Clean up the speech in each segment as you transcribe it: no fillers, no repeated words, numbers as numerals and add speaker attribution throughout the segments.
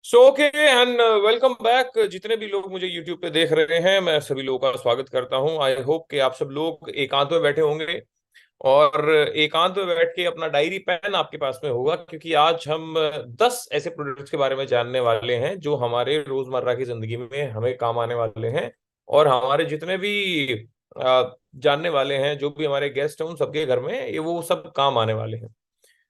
Speaker 1: So okay and welcome back. जितने भी लोग मुझे यूट्यूब पे देख रहे हैं, मैं सभी लोगों का स्वागत करता हूं। आई होप कि आप सब लोग एकांत में बैठे होंगे और एकांत में बैठ के अपना डायरी पेन आपके पास में होगा, क्योंकि आज हम 10 ऐसे प्रोडक्ट्स के बारे में जानने वाले हैं जो हमारे रोजमर्रा की जिंदगी में हमें काम आने वाले हैं। और हमारे जितने भी जानने वाले हैं, जो भी हमारे गेस्ट हैं, उन सबके घर में ये वो सब काम आने वाले हैं।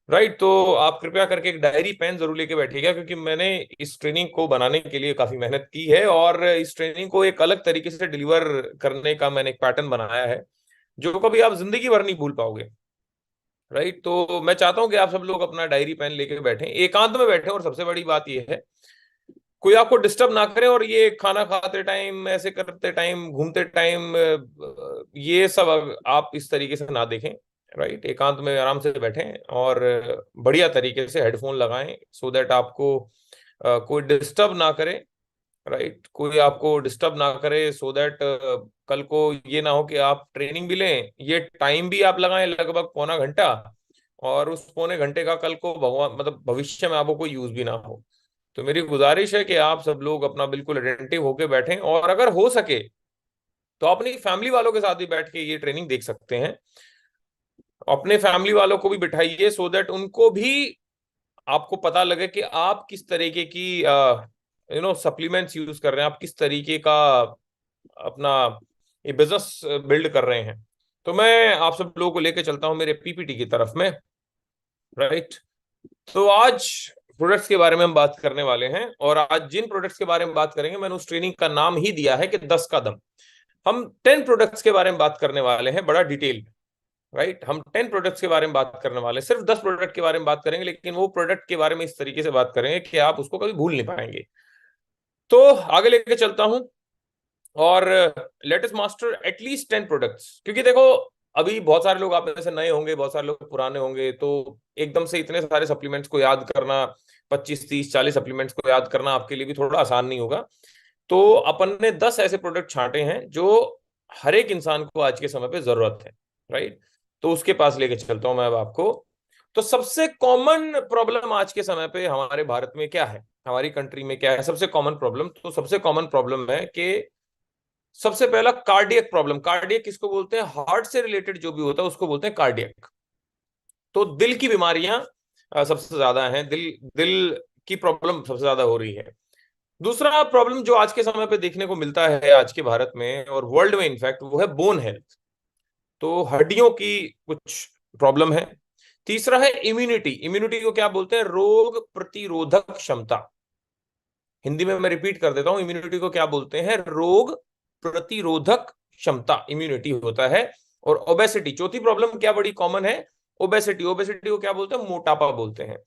Speaker 1: राइट। तो आप कृपया करके एक डायरी पेन जरूर लेके बैठिएगा, क्योंकि मैंने इस ट्रेनिंग को बनाने के लिए काफी मेहनत की है और इस ट्रेनिंग को एक अलग तरीके से डिलीवर करने का मैंने एक पैटर्न बनाया है जो कभी आप जिंदगी भर नहीं भूल पाओगे। राइट। तो मैं चाहता हूं कि आप सब लोग अपना डायरी पेन लेके बैठें, एकांत में बैठें, और सबसे बड़ी बात यह है कोई आपको डिस्टर्ब ना करे। और ये खाना खाते टाइम, ऐसे करते टाइम, घूमते टाइम, ये सब आप इस तरीके से ना देखें। राइट। एकांत में आराम से बैठें और बढ़िया तरीके से हेडफोन लगाएं, सो दैट आपको कोई डिस्टर्ब ना करे। राइट। कोई आपको डिस्टर्ब ना करे, सो दैट कल को ये ना हो कि आप ट्रेनिंग भी लें, ये टाइम भी आप लगाएं लगभग पौना घंटा, और उस पौने घंटे का कल को भगवान मतलब भविष्य में आपको कोई यूज भी ना हो। तो मेरी गुजारिश है कि आप सब लोग अपना बिल्कुल अटेंटिव होके बैठें, और अगर हो सके तो अपनी फैमिली वालों के साथ भी बैठ के ये ट्रेनिंग देख सकते हैं। अपने फैमिली वालों को भी बिठाइए, सो दैट उनको भी आपको पता लगे कि आप किस तरीके की सप्लीमेंट्स यूज कर रहे हैं, आप किस तरीके का अपना ये बिजनेस बिल्ड कर रहे हैं। तो मैं आप सब लोगों को लेकर चलता हूं मेरे पीपीटी की तरफ में। राइट। तो आज प्रोडक्ट्स के बारे में हम बात करने वाले हैं, और आज जिन प्रोडक्ट्स के बारे में बात करेंगे, मैंने उस ट्रेनिंग का नाम ही दिया है कि 10 कदम। हम 10 प्रोडक्ट्स के बारे में बात करने वाले हैं, बड़ा डिटेल। राइट। हम 10 प्रोडक्ट्स के बारे में बात करने वाले हैं, सिर्फ 10 प्रोडक्ट के बारे में बात करेंगे, लेकिन वो प्रोडक्ट के बारे में इस तरीके से बात करेंगे कि आप उसको कभी भूल नहीं पाएंगे। तो आगे लेके चलता हूं, और लेटेस्ट मास्टर एटलीस्ट 10 प्रोडक्ट्स, क्योंकि देखो अभी बहुत सारे लोग आप में से नए होंगे, बहुत सारे लोग पुराने होंगे, तो एकदम से इतने सारे सप्लीमेंट्स को याद करना, 25 30 40 सप्लीमेंट्स को याद करना आपके लिए भी थोड़ा आसान नहीं होगा। तो अपन ने 10 ऐसे प्रोडक्ट छांटे हैं जो हर एक इंसान को आज के समय पे जरूरत है। राइट। तो उसके पास लेके चलता हूं मैं अब आपको। तो सबसे कॉमन प्रॉब्लम आज के समय पे हमारे भारत में क्या है, हमारी कंट्री में क्या है सबसे कॉमन प्रॉब्लम? तो सबसे कॉमन प्रॉब्लम है कि सबसे पहला कार्डियक प्रॉब्लम। कार्डियक किसको बोलते हैं? हार्ट से रिलेटेड जो भी होता है उसको बोलते हैं कार्डियक। तो दिल की बीमारियां सबसे ज्यादा हैं, दिल दिल की प्रॉब्लम सबसे ज्यादा हो रही है। दूसरा प्रॉब्लम जो आज के समय पे देखने को मिलता है आज के भारत में और वर्ल्ड में इनफैक्ट, वो है बोन हेल्थ। तो हड्डियों की कुछ प्रॉब्लम है। तीसरा है इम्यूनिटी। इम्यूनिटी को क्या बोलते हैं? रोग प्रतिरोधक क्षमता। हिंदी में मैं रिपीट कर देता हूं, इम्यूनिटी को क्या बोलते हैं? रोग प्रतिरोधक क्षमता, इम्यूनिटी होता है। और ओबेसिटी, चौथी प्रॉब्लम क्या बड़ी कॉमन है? ओबेसिटी। ओबेसिटी को क्या बोलते हैं? मोटापा बोलते हैं।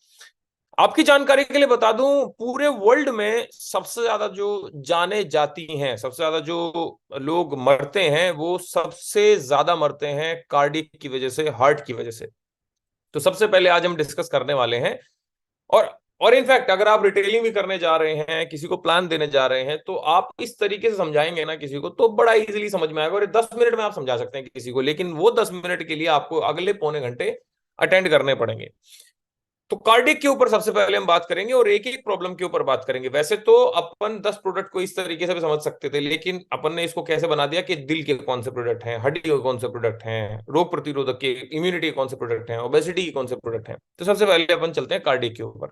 Speaker 1: आपकी जानकारी के लिए बता दूं, पूरे वर्ल्ड में सबसे ज्यादा जो जाने जाती हैं, सबसे ज्यादा जो लोग मरते हैं, वो सबसे ज्यादा मरते हैं कार्डियक की वजह से, हार्ट की वजह से। तो सबसे पहले आज हम डिस्कस करने वाले हैं। और और इनफैक्ट अगर आप रिटेलिंग भी करने जा रहे हैं, किसी को प्लान देने जा रहे हैं, तो आप इस तरीके से समझाएंगे ना किसी को, तो बड़ा इजीली समझ में आएगा, और 10 मिनट में आप समझा सकते हैं किसी को, लेकिन वो 10 मिनट के लिए आपको अगले पौने घंटे अटेंड करने पड़ेंगे। तो कार्डिक के ऊपर सबसे पहले हम बात करेंगे और एक एक प्रॉब्लम के ऊपर बात करेंगे। वैसे तो अपन 10 प्रोडक्ट को इस तरीके से भी समझ सकते थे, लेकिन अपन ने इसको कैसे बना दिया कि दिल के कौन से प्रोडक्ट हैं, हड्डी के कौन से प्रोडक्ट हैं, रोग प्रतिरोधक के, इम्यूनिटी के कौन से प्रोडक्ट हैं, ओबेसिटी के कौन से प्रोडक्ट हैं। तो सबसे पहले अपन चलते हैं कार्डिक के ऊपर।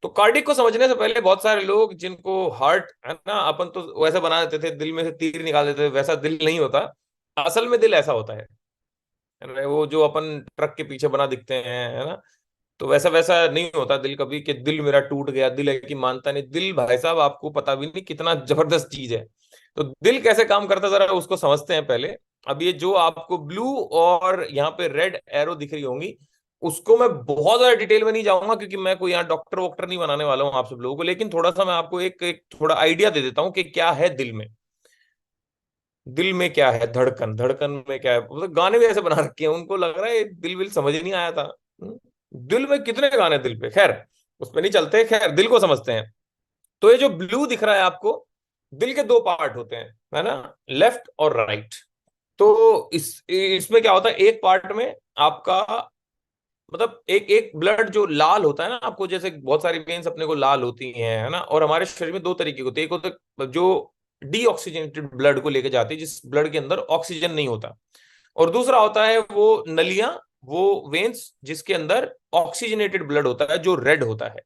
Speaker 1: तो कार्डिक को समझने से पहले बहुत सारे लोग जिनको हार्ट है ना, अपन तो वैसे बना देते थे, दिल में से तीर निकाल देते थे, वैसा दिल नहीं होता। असल में दिल ऐसा होता है वो जो अपन ट्रक के पीछे बना दिखते हैं, है ना। तो वैसा वैसा नहीं होता दिल कभी, कि दिल मेरा टूट गया, दिल है कि मानता नहीं। दिल भाई साहब आपको पता भी नहीं कितना जबरदस्त चीज है। तो दिल कैसे काम करता है जरा उसको समझते हैं पहले। अब ये जो आपको ब्लू और यहाँ पे रेड एरो दिख रही होंगी, उसको मैं बहुत ज्यादा डिटेल में नहीं जाऊंगा, क्योंकि मैं कोई यहाँ डॉक्टर वॉक्टर नहीं बनाने वाला हूँ आप सब लोगों को, लेकिन थोड़ा सा मैं आपको एक थोड़ा आइडिया दे देता हूँ कि क्या है दिल में। दिल में क्या है? धड़कन। धड़कन में क्या है? मतलब गाने भी ऐसे बना रखे हैं, उनको लग रहा है दिल विल समझ ही नहीं आया था। दिल में कितने गाने दिल पे, खैर उसमें नहीं चलते, खैर दिल को समझते हैं। तो ये जो ब्लू दिख रहा है आपको, दिल के दो पार्ट होते हैं, है ना, लेफ्ट और राइट। तो इसमें क्या होता है, एक पार्ट में आपका मतलब एक एक ब्लड जो लाल होता है ना, आपको जैसे बहुत सारी वेन्स अपने को लाल होती हैं, है ना, और हमारे शरीर में दो तरीके के होते हैं। एक होता है जो डीऑक्सीजनेटेड ब्लड को लेके जाती है, जिस ब्लड के अंदर ऑक्सीजन नहीं होता, और दूसरा होता है वो नलियां, वो वेन्स जिसके अंदर ऑक्सीजनेटेड ब्लड होता है, जो रेड होता है।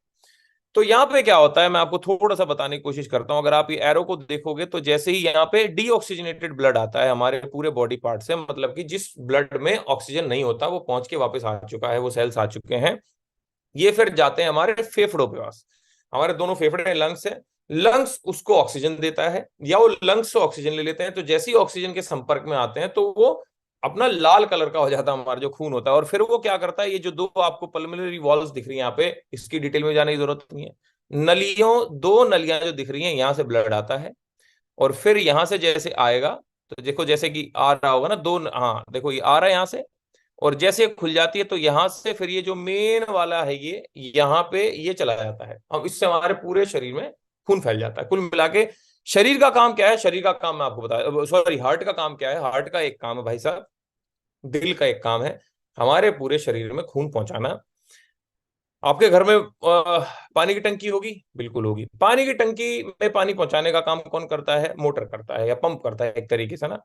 Speaker 1: तो यहाँ पे क्या होता है, मैं आपको थोड़ा सा बताने की कोशिश करता हूं। अगर आप ये एरो को देखोगे तो जैसे ही यहाँ पे डीऑक्सीजनेटेड ब्लड आता है हमारे पूरे बॉडी पार्ट से, मतलब कि जिस ब्लड में ऑक्सीजन नहीं होता वो पहुंच के वापस आ चुका है, वो सेल्स आ चुके हैं, ये फिर जाते हैं हमारे फेफड़ों के पास। हमारे दोनों फेफड़े लंग्स है, लंग्स उसको ऑक्सीजन देता है, या वो लंग्स से ऑक्सीजन ले लेते हैं। तो जैसे ही ऑक्सीजन के संपर्क में आते हैं तो वो अपना लाल कलर का हो जाता है हमारा जो खून होता है। और फिर वो क्या करता है, ये जो दो आपको पल्मोनरी वॉल्स दिख रही है यहाँ पे, इसकी डिटेल में जाने की जरूरत नहीं है। नलियों, दो नलियां जो दिख रही हैं, यहां से ब्लड आता है, और फिर यहां से जैसे आएगा, तो देखो जैसे कि आ रहा होगा ना दो, हाँ देखो ये आ रहा है यहाँ से, और जैसे ये खुल जाती है तो यहां से फिर ये जो मेन वाला है ये यहाँ पे ये चला जाता है। अब इससे हमारे पूरे शरीर में खून फैल जाता है। कुल मिला के शरीर का काम क्या है, शरीर का काम मैं आपको बता, सॉरी, हार्ट का काम क्या है, हार्ट का एक काम है भाई साहब, दिल का एक काम है हमारे पूरे शरीर में खून पहुंचाना। आपके घर में पानी की टंकी होगी, बिल्कुल होगी। पानी की टंकी में पानी पहुंचाने का काम कौन करता है, मोटर करता है या पंप करता है एक तरीके से ना।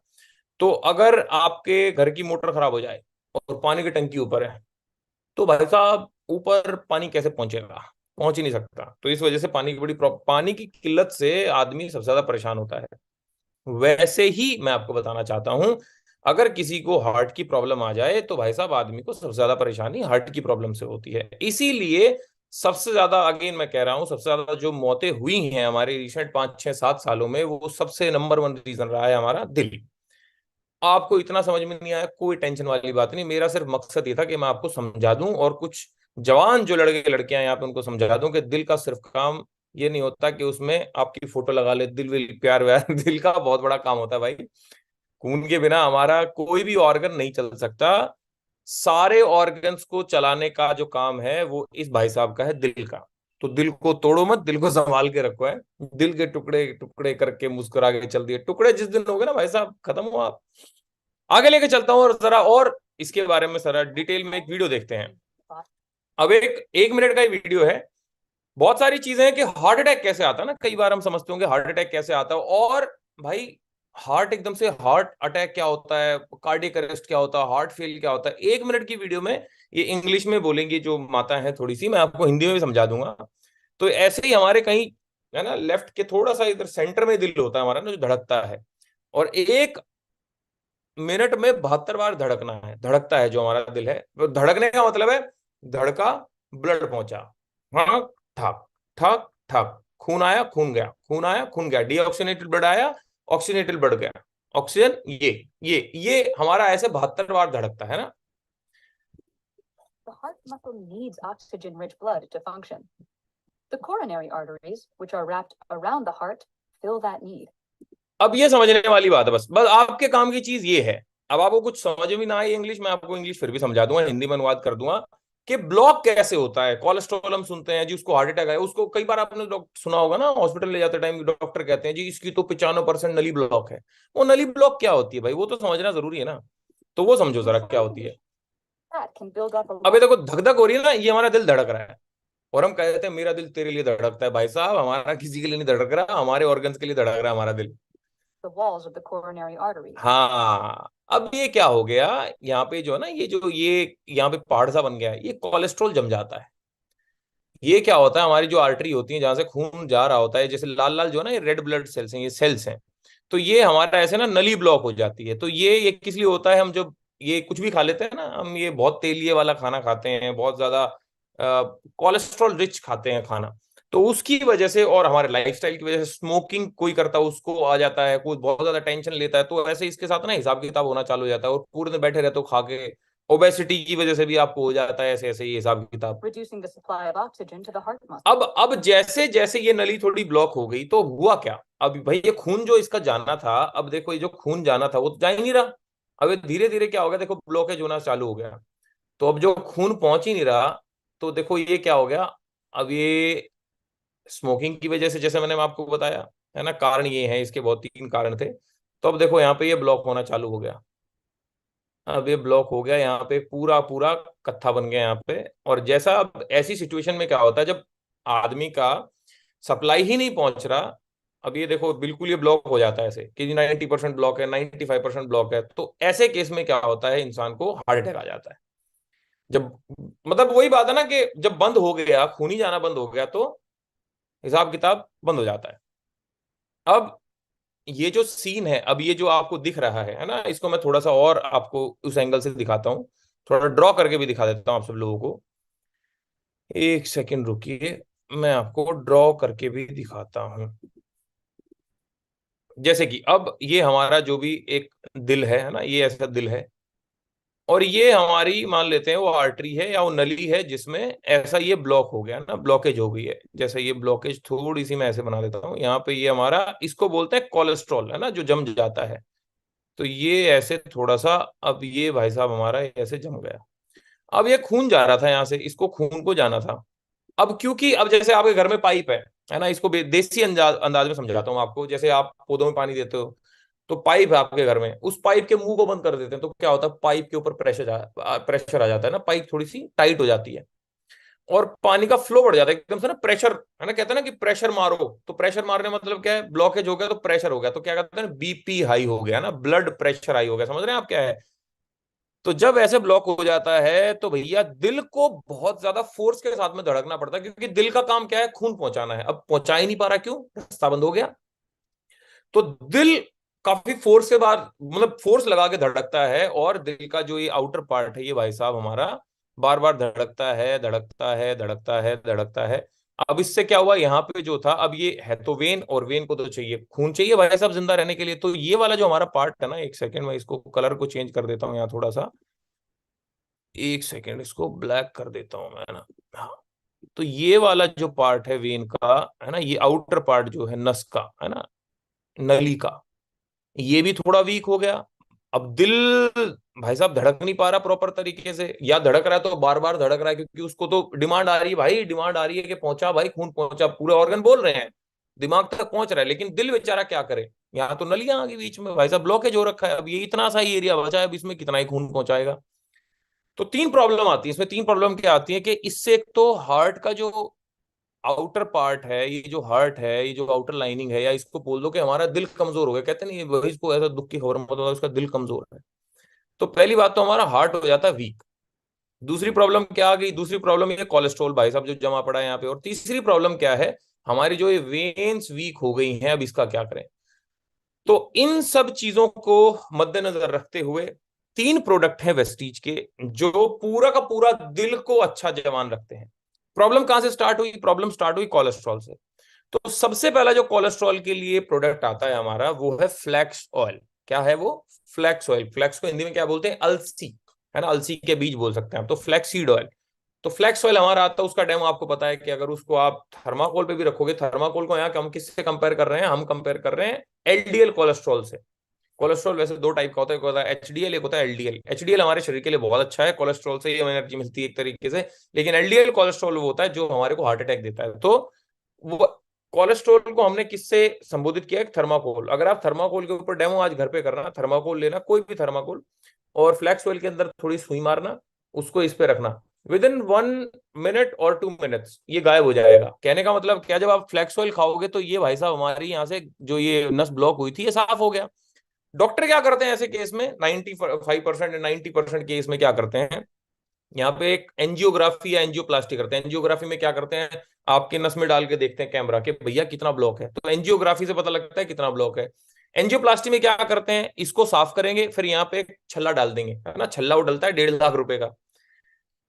Speaker 1: तो अगर आपके घर की मोटर खराब हो जाए और पानी की टंकी ऊपर है, तो भाई साहब ऊपर पानी कैसे पहुंचेगा, पहुंच ही नहीं सकता। तो इस वजह से पानी की पानी की किल्लत से आदमी सबसे ज्यादा परेशान होता है। वैसे ही मैं आपको बताना चाहता हूं, अगर किसी को हार्ट की प्रॉब्लम आ जाए तो भाई साहब आदमी को सबसे ज्यादा परेशानी हार्ट की प्रॉब्लम से होती है। इसीलिए सबसे ज्यादा, अगेन मैं कह रहा हूं, सबसे ज्यादा जो मौतें हुई हैं हमारे रिसेंट 5 6 7 सालों में, वो सबसे नंबर वन रीजन रहा है हमारा दिल। आपको इतना समझ में नहीं आया, कोई टेंशन वाली बात नहीं, मेरा सिर्फ मकसद ये था कि मैं आपको समझा दूं, और कुछ जवान जो लड़के लड़कियां हैं यहाँ पे उनको समझा दूं कि दिल का सिर्फ काम ये नहीं होता कि उसमें आपकी फोटो लगा ले, दिल विल प्यार व्यार दिल का बहुत बड़ा काम होता है भाई। खून के बिना हमारा कोई भी ऑर्गन नहीं चल सकता। सारे ऑर्गन्स को चलाने का जो काम है वो इस भाई साहब का है, दिल का। तो दिल को तोड़ो मत, दिल को संभाल के रखो है। दिल के टुकड़े टुकड़े करके मुस्कुरा के चल दिए, टुकड़े जिस दिन हो गए ना भाई साहब, खत्म हो आप। आगे लेके चलता हूँ और जरा और इसके बारे में जरा डिटेल में एक वीडियो देखते हैं। अब एक 1 मिनट का ही वीडियो है। बहुत सारी चीजें हैं कि हार्ट अटैक कैसे आता है ना, कई बार हम समझते होंगे हार्ट अटैक कैसे आता है, और भाई हार्ट एकदम से, हार्ट अटैक क्या होता है, कार्डियक अरेस्ट क्या होता है, हार्ट फेल क्या होता है, 1 मिनट की वीडियो में ये इंग्लिश में बोलेंगी जो माता है, थोड़ी सी मैं आपको हिंदी में भी समझा दूंगा। तो ऐसे ही हमारे कहीं, है ना, लेफ्ट के थोड़ा सा इधर सेंटर में दिल होता है हमारा ना, जो धड़कता है, और 1 मिनट में 72 बार धड़कना है, धड़कता है जो हमारा दिल है। तो धड़कने का मतलब है धड़का, ब्लड पहुंचा, हाँ, ठक ठक ठक, खून आया खून गया, खून आया खून गया, डीऑक्सीनेटेड ब्लड आया, ऑक्सीनेटेड ब्लड गया, ऑक्सीजन, ये हमारा ऐसे 72 बार धड़कता है ना।
Speaker 2: The heart muscle needs oxygen-rich blood to function. The coronary arteries, which are wrapped around the heart, fill that need.
Speaker 1: अब ये समझने वाली बात है, बस बस आपके काम की चीज ये है। अब आपको कुछ समझ में ना आए इंग्लिश, मैं आपको इंग्लिश फिर भी समझा दूंगा, हिंदी में अनुवाद कर दूंगा कि ब्लॉक कैसे होता है। कोलेस्ट्रॉल हम सुनते हैं जी, उसको हार्ट अटैक आया, उसको कई बार आपने सुना होगा ना, हॉस्पिटल ले जाते टाइम डॉक्टर कहते हैं जी इसकी तो 95% नली ब्लॉक है। वो नली ब्लॉक क्या होती है भाई, वो तो समझना जरूरी है ना। तो वो समझो जरा क्या होती है। अबे देखो, धक धक हो रही है ना, ये हमारा दिल धड़क रहा है, और हम कहते हैं मेरा दिल तेरे लिए धड़कता है। भाई साहब हमारा किसी के लिए नहीं धड़क रहा, हमारे ऑर्गन्स के लिए धड़क रहा है हमारा दिल।
Speaker 2: The walls of the coronary arteries.
Speaker 1: हाँ, अब ये क्या हो गया, यहाँ पे जो है ना, ये यहाँ पे पहाड़ सा बन गया है, ये कोलेस्ट्रॉल जम जाता है। ये क्या होता है, हमारी जो आर्टरी होती है जहां से खून जा रहा होता है, जैसे लाल लाल जो है ना, ये रेड ब्लड सेल्स हैं, ये सेल्स हैं। तो ये हमारा ऐसे ना नली ब्लॉक हो जाती है। तो ये किस लिए होता है, हम जब ये कुछ भी खा लेते हैं ना, हम ये बहुत तेलिए वाला खाना खाते हैं, बहुत ज्यादा कोलेस्ट्रॉल रिच खाते हैं खाना, तो उसकी वजह से और हमारे लाइफस्टाइल की वजह से, स्मोकिंग कोई करता है उसको आ जाता है, कोई बहुत ज्यादा टेंशन लेता है तो ऐसे इसके साथ ना हिसाब किताब होना चालू हो जाता है, और पूरे दिन बैठे रहते हो खा के, ओबेसिटी की वजह से भी आपको हो जाता है ऐसे ऐसे ये हिसाब किताब।
Speaker 2: Reducing the supply of oxygen to the heart muscle.
Speaker 1: अब जैसे जैसे ये नली थोड़ी ब्लॉक हो गई तो हुआ क्या, अब भाई ये खून जो इसका जाना था, अब देखो ये जो खून जाना था वो तो जा ही नहीं रहा। अब ये धीरे धीरे क्या हो गया, देखो ब्लॉकेज होना चालू हो गया। तो अब जो खून पहुंच ही नहीं रहा, तो देखो ये क्या हो गया। अब ये स्मोकिंग की वजह से, जैसे मैंने आपको बताया है ना, कारण ये है, इसके बहुत 3 कारण थे। तो अब देखो यहाँ पे ये ब्लॉक होना चालू हो गया। अब ये ब्लॉक हो गया यहाँ पे, पूरा पूरा कत्था बन गया यहाँ पे। और जैसा अब ऐसी सिचुएशन में क्या होता है, जब आदमी का सप्लाई ही नहीं पहुंच रहा, अब ये देखो बिल्कुल ये ब्लॉक हो जाता है ऐसे कि 90% ब्लॉक है, 95% ब्लॉक है, तो ऐसे केस में क्या होता है, इंसान को हार्ट अटैक आ जाता है। जब, मतलब वही बात है ना कि जब बंद हो गया, खून ही जाना बंद हो गया, तो हिसाब किताब बंद हो जाता है। अब ये जो सीन है, अब ये जो आपको दिख रहा है ना, इसको मैं थोड़ा सा और आपको उस एंगल से दिखाता हूँ, थोड़ा ड्रॉ करके भी दिखा देता हूँ आप सब लोगों को। एक सेकंड रुकिए, मैं आपको ड्रॉ करके भी दिखाता हूँ। जैसे कि अब ये हमारा जो भी एक दिल है ना, ये ऐसा दिल है, और ये हमारी मान लेते हैं वो आर्टरी है या वो नली है, जिसमें ऐसा ये ब्लॉक हो गया ना, ब्लॉकेज हो गई है। जैसे ये ब्लॉकेज थोड़ी सी मैं ऐसे बना देता हूँ यहाँ पे, ये हमारा इसको बोलते हैं कोलेस्ट्रॉल है ना, जो जम जाता है। तो ये ऐसे थोड़ा सा, अब ये भाई साहब हमारा ऐसे जम गया। अब ये खून जा रहा था यहाँ से, इसको खून को जाना था। अब क्योंकि अब जैसे आपके घर में पाइप है ना, इसको देसी अंदाज में समझाता हूँ आपको। जैसे आप पौधों में पानी देते हो, तो पाइप है आपके घर में, उस पाइप के मुंह को बंद कर देते हैं, तो क्या होता है, पाइप के ऊपर प्रेशर आ जाता है ना, पाइप थोड़ी सी टाइट हो जाती है, और पानी का फ्लो बढ़ जाता है एकदम से ना, प्रेशर है ना, कहते हैं ना कि प्रेशर मारो, तो प्रेशर मारने मतलब क्या है, ब्लॉकेज हो गया तो प्रेशर हो गया, तो क्या कहते हैं, बीपी हाई हो गया ना, ब्लड प्रेशर हाई हो गया, समझ रहे हैं आप क्या है। तो जब ऐसे ब्लॉक हो जाता है, तो भैया दिल को बहुत ज्यादा फोर्स के साथ में धड़कना पड़ता है, क्योंकि दिल का काम क्या है, खून पहुंचाना है। अब पहुंचा ही नहीं पा रहा, क्यों, रास्ता बंद हो गया। तो दिल काफी फोर्स के बाद, मतलब फोर्स लगा के धड़कता है, और दिल का जो ये आउटर पार्ट है, ये भाई साहब हमारा बार बार धड़कता है, धड़कता है, धड़कता है, धड़कता है। अब इससे क्या हुआ, यहाँ पे जो था, अब ये है तो वेन, और वेन को तो चाहिए खून, चाहिए भाई साहब जिंदा रहने के लिए। तो ये वाला जो हमारा पार्ट है ना, एक सेकंड में इसको कलर को चेंज कर देता हूँ यहाँ थोड़ा सा, एक सेकेंड इसको ब्लैक कर देता हूं मैं ना। हाँ, तो ये वाला जो पार्ट है वेन का, है ना, ये आउटर पार्ट जो है नस का, है ना, नली का, ये भी थोड़ा वीक हो गया। अब दिल भाई साहब धड़क नहीं पा रहा प्रॉपर तरीके से, या धड़क रहा है तो बार बार धड़क रहा है, क्योंकि उसको तो डिमांड आ रही है भाई, डिमांड आ रही है कि पहुंचा भाई, खून पहुंचा, पूरे ऑर्गन बोल रहे हैं, दिमाग तक पहुंच रहा है, लेकिन दिल बेचारा क्या करे, यहाँ तो नलियां आ गई बीच में भाई साहब, ब्लॉकेज हो रखा है। अब ये इतना सा ही एरिया बचा है, अब इसमें कितना ही खून पहुंचाएगा। तो तीन प्रॉब्लम आती है इसमें। तीन प्रॉब्लम क्या आती है कि इससे एक तो हार्ट का जो आउटर पार्ट है, ये जो हार्ट है, ये जो आउटर लाइनिंग है, या इसको बोल दो कि हमारा दिल कमजोर हो गया, कहते नहीं वही, इसको ऐसा दुख की खबर मत होता, उसका दिल कमजोर है। तो पहली बात तो हमारा हार्ट हो जाता है वीक। दूसरी प्रॉब्लम क्या आ गई, दूसरी प्रॉब्लम ये कोलेस्ट्रॉल भाई साहब जो जमा पड़ा है यहाँ पे। और तीसरी प्रॉब्लम क्या है, हमारी जो ये वेन्स वीक हो गई हैं, अब इसका क्या करें। तो इन सब चीजों को मद्देनजर रखते हुए तीन प्रोडक्ट हैं वेस्टीज के, जो पूरा का पूरा दिल को अच्छा जवान रखते हैं। प्रॉब्लम कहां से स्टार्ट हुई, प्रॉब्लम स्टार्ट हुई कोलेस्ट्रॉल से। तो सबसे पहला जो कोलेस्ट्रॉल के लिए प्रोडक्ट आता है हमारा, वो है फ्लैक्स ऑयल। क्या है वो, फ्लैक्स ऑयल। फ्लैक्स को हिंदी में क्या बोलते हैं, अलसी, है ना, अलसी के बीज बोल सकते हैं हम, तो फ्लैक्सीड ऑयल। तो फ्लैक्स ऑयल हमारा आता है, उसका डेमो आपको पता है कि अगर उसको आप थर्माकोल पे भी रखोगे, थर्माकोल को यहाँ हम किससे कंपेयर कर रहे हैं, हम कंपेयर कर रहे हैं एलडीएल कोलेस्ट्रॉल से। कोलेस्ट्रॉल वैसे दो टाइप का होता है, एक होता है एचडीएल, एक होता है एलडीएल। एचडीएल हमारे शरीर के लिए बहुत अच्छा है, कोलेस्ट्रॉल से ये एनर्जी मिलती है एक तरीके से। लेकिन एलडीएल कोलेस्ट्रॉल वो होता है जो हमारे को हार्ट अटैक देता है। तो वो कोलेस्ट्रॉल को हमने किससे संबोधित किया, थर्माकोल। अगर आप थर्माकोल के ऊपर डेमो आज घर पे करना, थर्माकोल लेना, कोई भी थर्माकोल, और फ्लैक्स ऑयल के अंदर थोड़ी सुई मारना, उसको इस पे रखना, विद इन 1 मिनट और 2 मिनट्स ये गायब हो जाएगा। कहने का मतलब क्या, जब आप फ्लैक्स ऑयल खाओगे तो ये भाई साहब हमारी यहाँ से जो ये नस ब्लॉक हुई थी, ये साफ हो गया। डॉक्टर क्या करते हैं ऐसे केस में, 95% 90% केस में क्या करते हैं, यहाँ पे एक एंजियोग्राफी या एंजियोप्लास्टी करते हैं। एंजियोग्राफी में क्या करते हैं, आपके नस में डाल के देखते हैं कैमरा के भैया कितना ब्लॉक है, तो एंजियोग्राफी से पता लगता है कितना ब्लॉक है। एंजियोप्लास्टी में क्या करते हैं, इसको साफ करेंगे, फिर यहाँ पे एक छल्ला डाल देंगे, है ना, छल्ला वो डलता है 1.5 लाख रुपए का।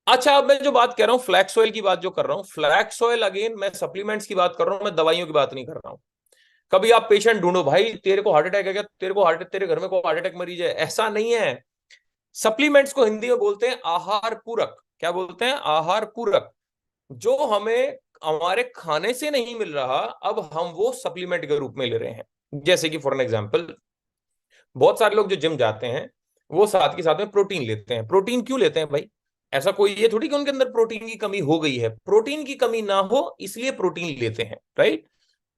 Speaker 1: अच्छा, अब मैं जो बात कर रहा हूँ फ्लैक्स ऑयल की बात जो कर रहा हूँ, फ्लैक्स ऑयल अगेन मैं सप्लीमेंट्स की बात कर रहा हूँ, मैं दवाइयों की बात नहीं कर रहा हूँ। कभी आप पेशेंट ढूंढो भाई, तेरे को हार्ट अटैक है क्या, तेरे को हार्ट, तेरे घर में कोई हार्ट अटैक मरीज है, ऐसा नहीं है। सप्लीमेंट्स को हिंदी में बोलते हैं आहार पूरक। क्या बोलते हैं, आहार पूरक। जो हमें हमारे खाने से नहीं मिल रहा, अब हम वो सप्लीमेंट के रूप में ले रहे हैं। जैसे कि फॉर एन एग्जाम्पल, बहुत सारे लोग जो जिम जाते हैं, वो साथ के साथ में प्रोटीन लेते हैं। प्रोटीन क्यों लेते हैं भाई, ऐसा कोई ये थोड़ी कि उनके अंदर प्रोटीन की कमी हो गई है, प्रोटीन की कमी ना हो इसलिए प्रोटीन लेते हैं, राइट।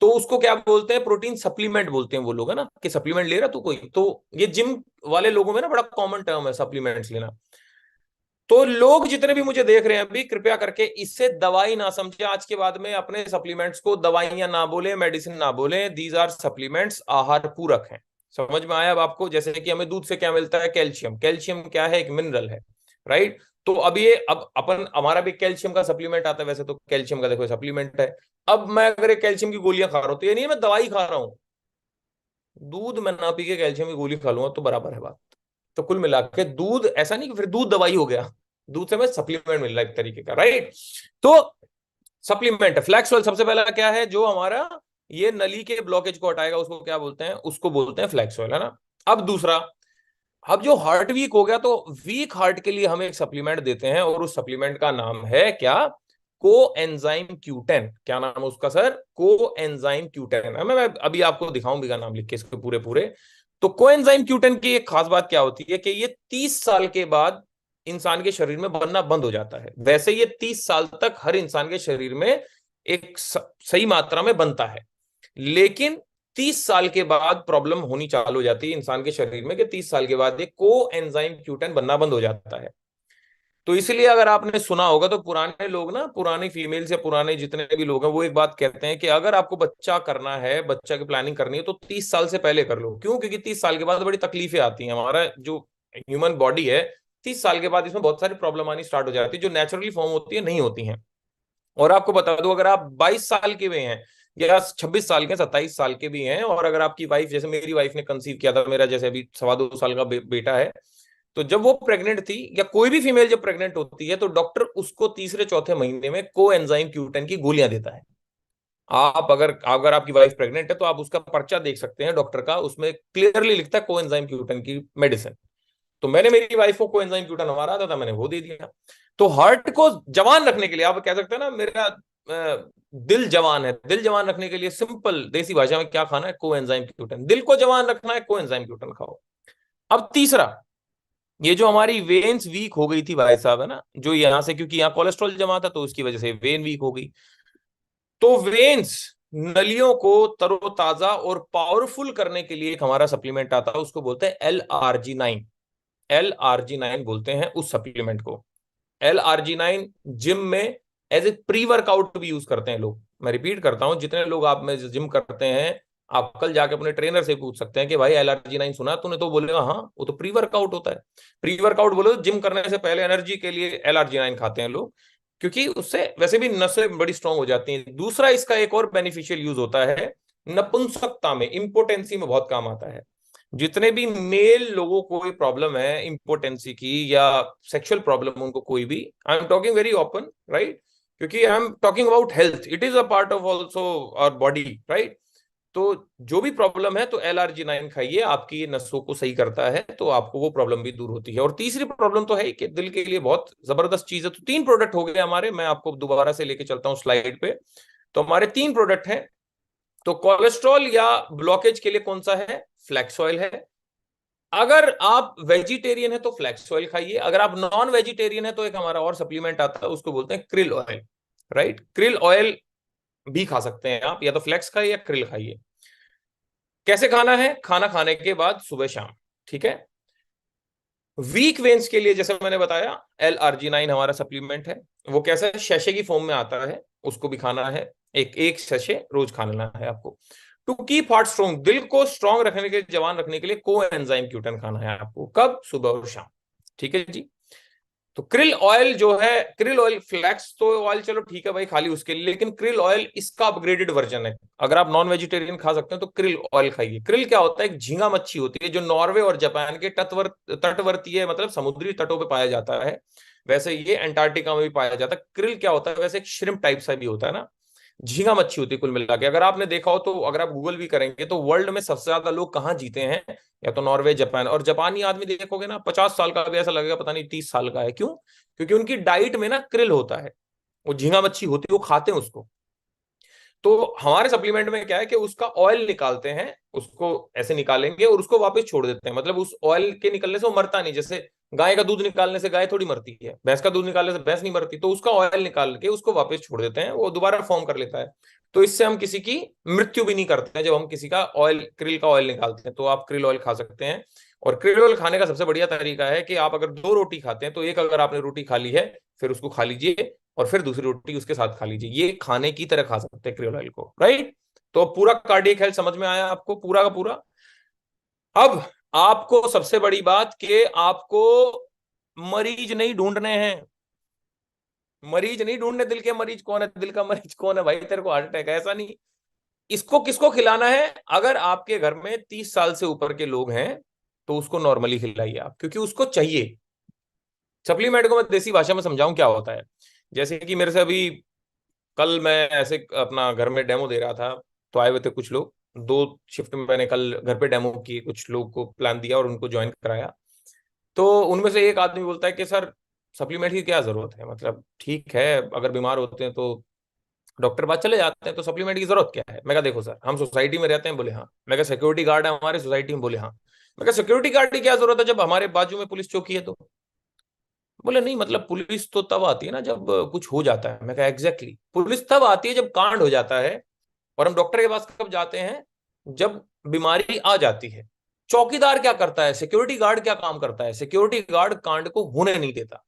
Speaker 1: तो उसको क्या बोलते हैं, प्रोटीन सप्लीमेंट बोलते हैं वो लोग, है ना, कि सप्लीमेंट ले रहा तू कोई, तो ये जिम वाले लोगों में ना बड़ा कॉमन टर्म है सप्लीमेंट्स लेना। तो लोग जितने भी मुझे देख रहे हैं अभी, कृपया करके इससे दवाई ना समझे, आज के बाद में अपने सप्लीमेंट्स को दवाइयां ना बोले, मेडिसिन ना बोले, दीज आर सप्लीमेंट्स, आहार पूरक हैं। समझ में आया अब आपको? जैसे कि हमें दूध से क्या मिलता है, कैल्शियम, कैल्शियम क्या है, एक मिनरल है, राइट। तो अब ये, अब अपन, हमारा भी कैल्शियम का सप्लीमेंट आता है, वैसे तो कैल्शियम का देखो सप्लीमेंट है। अब मैं अगर एक कैल्शियम की गोलियां खा रहा हूं तो ये नहीं है मैं दवाई खा रहा हूँ, दूध मैं ना पी के कैल्शियम की गोली खा लूंगा तो बराबर है बात। तो कुल मिला के दूध, ऐसा नहीं कि फिर दूध दवाई हो गया, दूध से हमें सप्लीमेंट मिल रहा है एक तरीके का, राइट। तो सप्लीमेंट फ्लैक्स ऑयल सबसे पहला क्या है, जो हमारा ये नली के ब्लॉकेज को हटाएगा, उसको क्या बोलते हैं, उसको बोलते हैं फ्लैक्स ऑयल, है ना। अब दूसरा, अब जो हार्ट वीक हो गया, तो वीक हार्ट के लिए हम एक सप्लीमेंट देते हैं, और उस सप्लीमेंट का नाम है क्या, को एंजाइम क्यूटेन। क्या नाम है उसका सर, को एंजाइम क्यूटेन। मैं अभी आपको दिखाऊं भी का नाम लिख के इसके पूरे पूरे। तो को एंजाइम क्यूटेन की एक खास बात क्या होती है कि ये 30 साल के बाद इंसान के शरीर में बनना बंद हो जाता है। वैसे ये 30 साल तक हर इंसान के शरीर में एक सही मात्रा में बनता है, लेकिन 30 साल के बाद प्रॉब्लम होनी चालू हो जाती है इंसान के शरीर में, कि 30 साल के बाद ये को एंजाइम क्यूटेन बनना बंद हो जाता है। तो इसलिए अगर आपने सुना होगा, तो पुराने लोग ना, पुरानी फीमेल से पुराने जितने भी लोग हैं, वो एक बात कहते हैं कि अगर आपको बच्चा करना है, बच्चा की प्लानिंग करनी है, तो 30 साल से पहले कर लो। क्यों? क्योंकि 30 साल के बाद बड़ी तकलीफें आती हैं। हमारा जो ह्यूमन बॉडी है, 30 साल के बाद इसमें बहुत सारी प्रॉब्लम आनी स्टार्ट हो जाती है, जो नेचुरली फॉर्म होती है नहीं होती हैं। और आपको बता दूं, अगर आप 22 साल के भी हैं, या 26 साल के, 27 साल के भी हैं, और अगर आपकी वाइफ, जैसे मेरी वाइफ ने कंसीव किया था, मेरा जैसे अभी 2.25 साल का बेटा है, तो जब वो प्रेग्नेंट थी, या कोई भी फीमेल जब प्रेग्नेंट होती है, तो डॉक्टर उसको तीसरे चौथे महीने में को एंजाइम क्यूटेन की गोलियां देता है। आप अगर अगर आपकी वाइफ प्रेग्नेंट है, तो आप उसका पर्चा देख सकते हैं डॉक्टर का, उसमें क्लियरली लिखता है को एंजाइम क्यूटेन की मेडिसिन। तो मैंने मेरी वाइफ को कोएंजाइम क्यूटन हमारा आता था, मैंने वो दे दिया। तो हार्ट को जवान रखने के लिए, आप कह सकते हैं ना, मेरा दिल जवान है, दिल जवान रखने के लिए सिंपल देसी भाषा में क्या खाना है, कोएंजाइम क्यूटन। दिल को जवान रखना है, कोएंजाइम क्यूटन खाओ। अब तीसरा, ये जो हमारी वेन्स वीक हो गई थी भाई साहब, है ना, जो यहाँ से, क्योंकि यहाँ कोलेस्ट्रॉल जमा था, तो उसकी वजह से वेन वीक हो गई। तो वेन्स, नलियों को तरोताजा और पावरफुल करने के लिए एक हमारा सप्लीमेंट आता है, उसको बोलते हैं LRG9। LRG9 बोलते हैं उस सप्लीमेंट को। LRG9 जिम में एज ए प्री वर्कआउट भी यूज करते हैं लोग। मैं रिपीट करता हूं, जितने लोग आप में जिम करते हैं, आप कल जाके अपने ट्रेनर से पूछ सकते हैं कि भाई LRG9 सुना तूने, तो बोलेगा हाँ, वो तो प्री वर्कआउट होता है। प्री वर्कआउट बोलो, जिम करने से पहले एनर्जी के लिए LRG9 खाते हैं लोग, क्योंकि उससे वैसे भी नसें बड़ी स्ट्रांग हो जाती हैं। दूसरा, इसका एक और बेनिफिशियल यूज होता है, नपुंसकता में, इंपोटेंसी में बहुत काम आता है। जितने भी मेल लोगों को कोई प्रॉब्लम है इंपोर्टेंसी की, या सेक्सुअल प्रॉब्लम उनको कोई भी, I am talking very open, right, क्योंकि I am talking about health, it is a part of also our body, right. तो जो भी प्रॉब्लम है, तो LRG9 खाइए, आपकी ये नसों को सही करता है, तो आपको वो प्रॉब्लम भी दूर होती है। और तीसरी प्रॉब्लम तो है कि दिल के लिए बहुत जबरदस्त चीज है। तो 3 प्रोडक्ट हो गए हमारे, मैं आपको दोबारा से लेके चलता हूँ स्लाइड पे। तो हमारे 3 प्रोडक्ट हैं। तो कोलेस्ट्रॉल या ब्लॉकेज के लिए कौन सा है, फ्लैक्स ऑयल है। अगर आप वेजिटेरियन है तो फ्लैक्स ऑयल खाइए। अगर आप नॉन वेजिटेरियन है, तो एक हमारा और सप्लीमेंट आता है, उसको बोलते हैं krill oil, right. Krill oil भी खा सकते हैं आप, या तो फ्लैक्स खाइए या क्रिल खाइए। कैसे खाना है, खाना खाने के बाद सुबह शाम, ठीक है। वीक वेन्स के लिए जैसे मैंने बताया, LRG9 हमारा सप्लीमेंट है। वो कैसा है, शैशे की फॉर्म में आता है, उसको भी खाना है, एक एक शैशे रोज खाना है आपको। टू कीप हार्ट स्ट्रॉन्ग, दिल को स्ट्रॉन्ग रखने के लिए, जवान रखने के लिए, को एंजाइम क्यूटन खाना है आपको, कब, सुबह और शाम, ठीक है जी। तो क्रिल ऑयल जो है, क्रिल ऑयल, फ्लैक्स तो ऑयल चलो ठीक है भाई, खाली उसके लिए, लेकिन क्रिल ऑयल इसका अपग्रेडेड वर्जन है। अगर आप नॉन वेजिटेरियन खा सकते हैं, तो क्रिल ऑयल खाइए। क्रिल क्या होता है, एक झींगा मच्छी होती है, जो नॉर्वे और जापान के तटवर्तीय, मतलब समुद्री तटों पे पाया जाता है। वैसे ये अंटार्कटिका में भी पाया जाता है। क्रिल क्या होता है, वैसे एक श्रिम्प टाइप सा भी होता है ना, झींगा मच्छी होती है कुल मिला के। अगर आपने देखा हो, तो अगर आप गूगल भी करेंगे, तो वर्ल्ड में सबसे ज्यादा लोग कहाँ जीते हैं, या तो नॉर्वे, जापान। और जापानी आदमी देखोगे ना, 50 साल का भी ऐसा लगेगा, पता नहीं 30 साल का है। क्यों? क्योंकि उनकी डाइट में ना क्रिल होता है, वो झींगा मच्छी होती है, वो खाते हैं उसको। तो हमारे सप्लीमेंट में क्या है कि उसका ऑयल निकालते हैं, उसको ऐसे निकालेंगे और उसको वापस छोड़ देते हैं। मतलब उस ऑयल के निकलने से वो मरता नहीं। जैसे गाय का दूध निकालने से गाय थोड़ी मरती है, भैंस का दूध निकालने से भैंस नहीं मरती, तो उसका ऑयल निकाल के उसको वापस छोड़ देते हैं, वो दोबारा फॉर्म कर लेता है। तो इससे हम किसी की मृत्यु भी नहीं करते हैं। जब हम किसी का ऑयल, क्रिल का ऑयल निकालते हैं, तो आप क्रिल ऑयल खा सकते हैं। और क्रिल ऑयल खाने का सबसे बढ़िया तरीका है कि आप अगर 2 रोटी खाते हैं तो एक अगर आपने रोटी खा ली है, फिर उसको खा लीजिए और फिर दूसरी रोटी उसके साथ खा लीजिए। ये खाने की तरह खा सकते हैं क्रिल ऑयल को, राइट। तो पूरा कार्डियक हेल्थ समझ में आया आपको, पूरा का पूरा। अब आपको सबसे बड़ी बात कि आपको मरीज नहीं ढूंढने हैं, मरीज नहीं ढूंढने। दिल के मरीज कौन है, दिल का मरीज कौन है भाई, तेरे को हार्ट अटैक है, ऐसा नहीं। इसको किसको खिलाना है? अगर आपके घर में 30 साल से ऊपर के लोग हैं तो उसको नॉर्मली खिलाइए आप, क्योंकि उसको चाहिए। सप्लीमेंट को मैं देसी भाषा में समझाऊं क्या होता है। जैसे कि मेरे से अभी कल मैं ऐसे अपना घर में डेमो दे रहा था, तो आए हुए थे कुछ लोग। 2 शिफ्ट में मैंने कल घर पे डेमो की, कुछ लोग को प्लान दिया और उनको ज्वाइन कराया। तो उनमें से एक आदमी बोलता है कि सर सप्लीमेंट की क्या जरूरत है, मतलब ठीक है अगर बीमार होते हैं तो डॉक्टर पास चले जाते हैं, तो सप्लीमेंट की जरूरत क्या है? मैं कहा देखो सर, हम सोसाइटी में रहते हैं। बोले हाँ। मैं कहा सिक्योरिटी गार्ड है हमारे सोसाइटी में? बोले हाँ। मैं कहा सिक्योरिटी गार्ड की क्या जरूरत है जब हमारे बाजू में पुलिस चौकी है तो? बोले नहीं, मतलब पुलिस तो तब आती है ना जब कुछ हो जाता है। मैं कहा एग्जैक्टली, पुलिस तब आती है जब कांड हो जाता है। और हम डॉक्टर के पास कब जाते हैं? जब बीमारी आ जाती है। चौकीदार क्या करता है, सिक्योरिटी गार्ड क्या काम करता है? सिक्योरिटी गार्ड कांड को होने नहीं देता।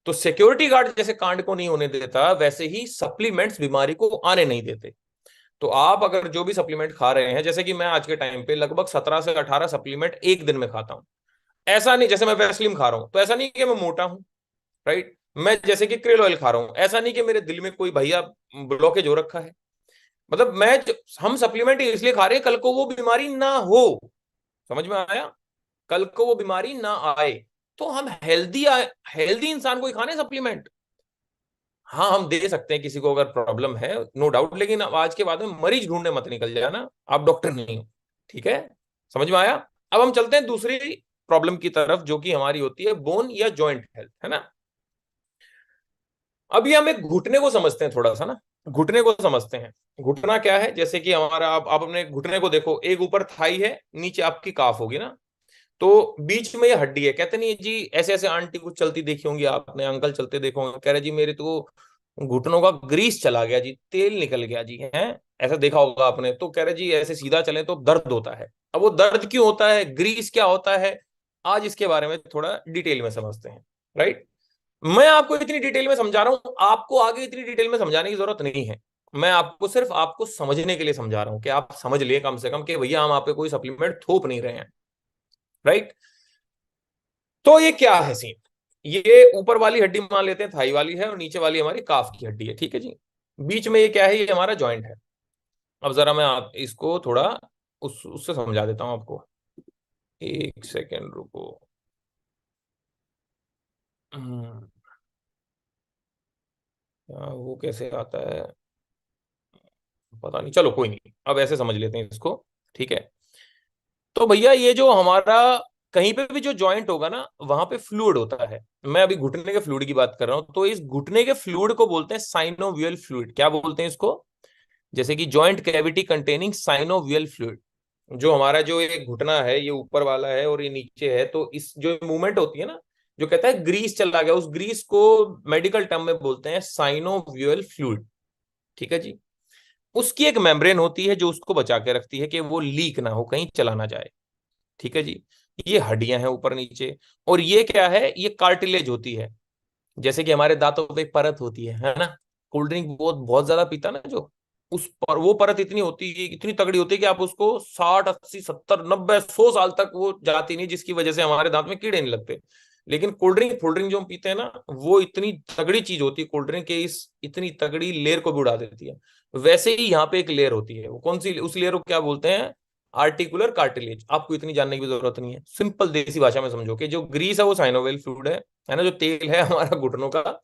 Speaker 1: तो सिक्योरिटी गार्ड जैसे कांड को नहीं होने देता, वैसे ही सप्लीमेंट्स बीमारी को आने नहीं देते। तो आप अगर जो भी सप्लीमेंट खा रहे हैं, जैसे कि मैं आज के टाइम पे लगभग 17 से 18 सप्लीमेंट एक दिन में खाता हूं। ऐसा नहीं जैसे मैं वैसलीन खा रहा हूं तो ऐसा नहीं कि मैं मोटा हूं, राइट। मैं जैसे कि क्रेल ऑयल खा रहा हूं, ऐसा नहीं कि मेरे दिल में कोई भैया ब्लॉकेज हो रखा है। मतलब हम सप्लीमेंट इसलिए खा रहे हैं कल को वो बीमारी ना हो। समझ में आया? कल को वो बीमारी ना आए। तो हम हेल्दी हेल्दी इंसान को ही खाने सप्लीमेंट। हाँ, हम दे सकते हैं किसी को अगर प्रॉब्लम है, नो डाउट, लेकिन अब आज के बाद में मरीज ढूंढने मत निकल जाना, आप डॉक्टर नहीं हो। ठीक है, समझ में आया? अब हम चलते हैं दूसरी प्रॉब्लम की तरफ, जो कि हमारी होती है बोन या जॉइंट हेल्थ, है ना। अभी हम एक घुटने को समझते हैं थोड़ा सा ना, घुटने को समझते हैं। घुटना क्या है? जैसे कि हमारा, आप अपने घुटने को देखो, एक ऊपर थाई है, नीचे आपकी काफ होगी ना, तो बीच में ये हड्डी है। कहते नहीं है जी, ऐसे ऐसे आंटी कुछ चलती देखी होंगी आपने, अंकल चलते देखो होंगे, कह रहे जी मेरे तो घुटनों का ग्रीस चला गया जी, तेल निकल गया जी, है ऐसा देखा होगा आपने। तो कह रहे जी ऐसे सीधा चले तो दर्द होता है। अब वो दर्द क्यों होता है, ग्रीस क्या होता है, आज इसके बारे में थोड़ा डिटेल में समझते हैं, राइट। मैं आपको इतनी डिटेल में समझा रहा हूं, आपको आगे इतनी डिटेल में समझाने की जरूरत नहीं है। मैं आपको सिर्फ आपको समझने के लिए समझा रहा हूं कि आप समझ लिए कम से कम कि भैया हम आप पे कोई सप्लीमेंट थोप नहीं रहे हैं, राइट। तो ये क्या है सीन? ये ऊपर वाली हड्डी मान लेते हैं थाई वाली है, और नीचे वाली हमारी काफ की हड्डी है, ठीक है जी। बीच में ये क्या है? ये हमारा जॉइंट है। अब जरा मैं आप इसको थोड़ा उससे समझा देता हूं आपको। एक सेकेंड रुको। हम्म, वो कैसे आता है पता नहीं, चलो कोई नहीं, अब ऐसे समझ लेते हैं इसको, ठीक है। तो भैया ये जो हमारा कहीं पे भी जो जॉइंट होगा ना, वहां पे फ्लूइड होता है। मैं अभी घुटने के फ्लूइड की बात कर रहा हूं, तो इस घुटने के फ्लूइड को बोलते हैं साइनोवियल फ्लूइड। क्या बोलते हैं इसको? जैसे कि joint cavity containing synovial fluid. जो हमारा जो ये घुटना है, ये ऊपर वाला है और ये नीचे है, तो इस जो मूवमेंट होती है ना, जो कहता है ग्रीस चला गया, उस ग्रीस को मेडिकल टर्म में बोलते हैं साइनोवियल फ्लूइड, ठीक है जी। उसकी एक मेम्ब्रेन होती है जो उसको बचा के रखती है कि वो लीक ना हो, कहीं चला ना जाए, ठीक है जी। ये हड्डियां हैं ऊपर नीचे। और ये क्या है? ये कार्टिलेज होती है। जैसे कि हमारे दांतों पे एक परत होती है ना। कोल्ड ड्रिंक बहुत बहुत ज्यादा पीता ना जो, उस पर वो परत इतनी होती है, इतनी तगड़ी होती है कि आप उसको 60 80 70 90 100 साल तक वो जाती नहीं, जिसकी वजह से हमारे दांत में कीड़े नहीं लगते। लेकिन कोल्ड ड्रिंक जो हम पीते हैं ना, वो इतनी तगड़ी चीज होती है कोल्ड ड्रिंक के, इस इतनी तगड़ी लेयर को भी उड़ा देती है। वैसे ही यहाँ पे एक लेयर होती है, वो कौन सी? उस लेयर को क्या बोलते हैं? Articular cartilage. आपको इतनी जानने की जरूरत नहीं है, सिंपल देसी भाषा में समझो कि जो ग्रीस है वो साइनोवियल फ्लूइड है ना, जो तेल है हमारा घुटनों का।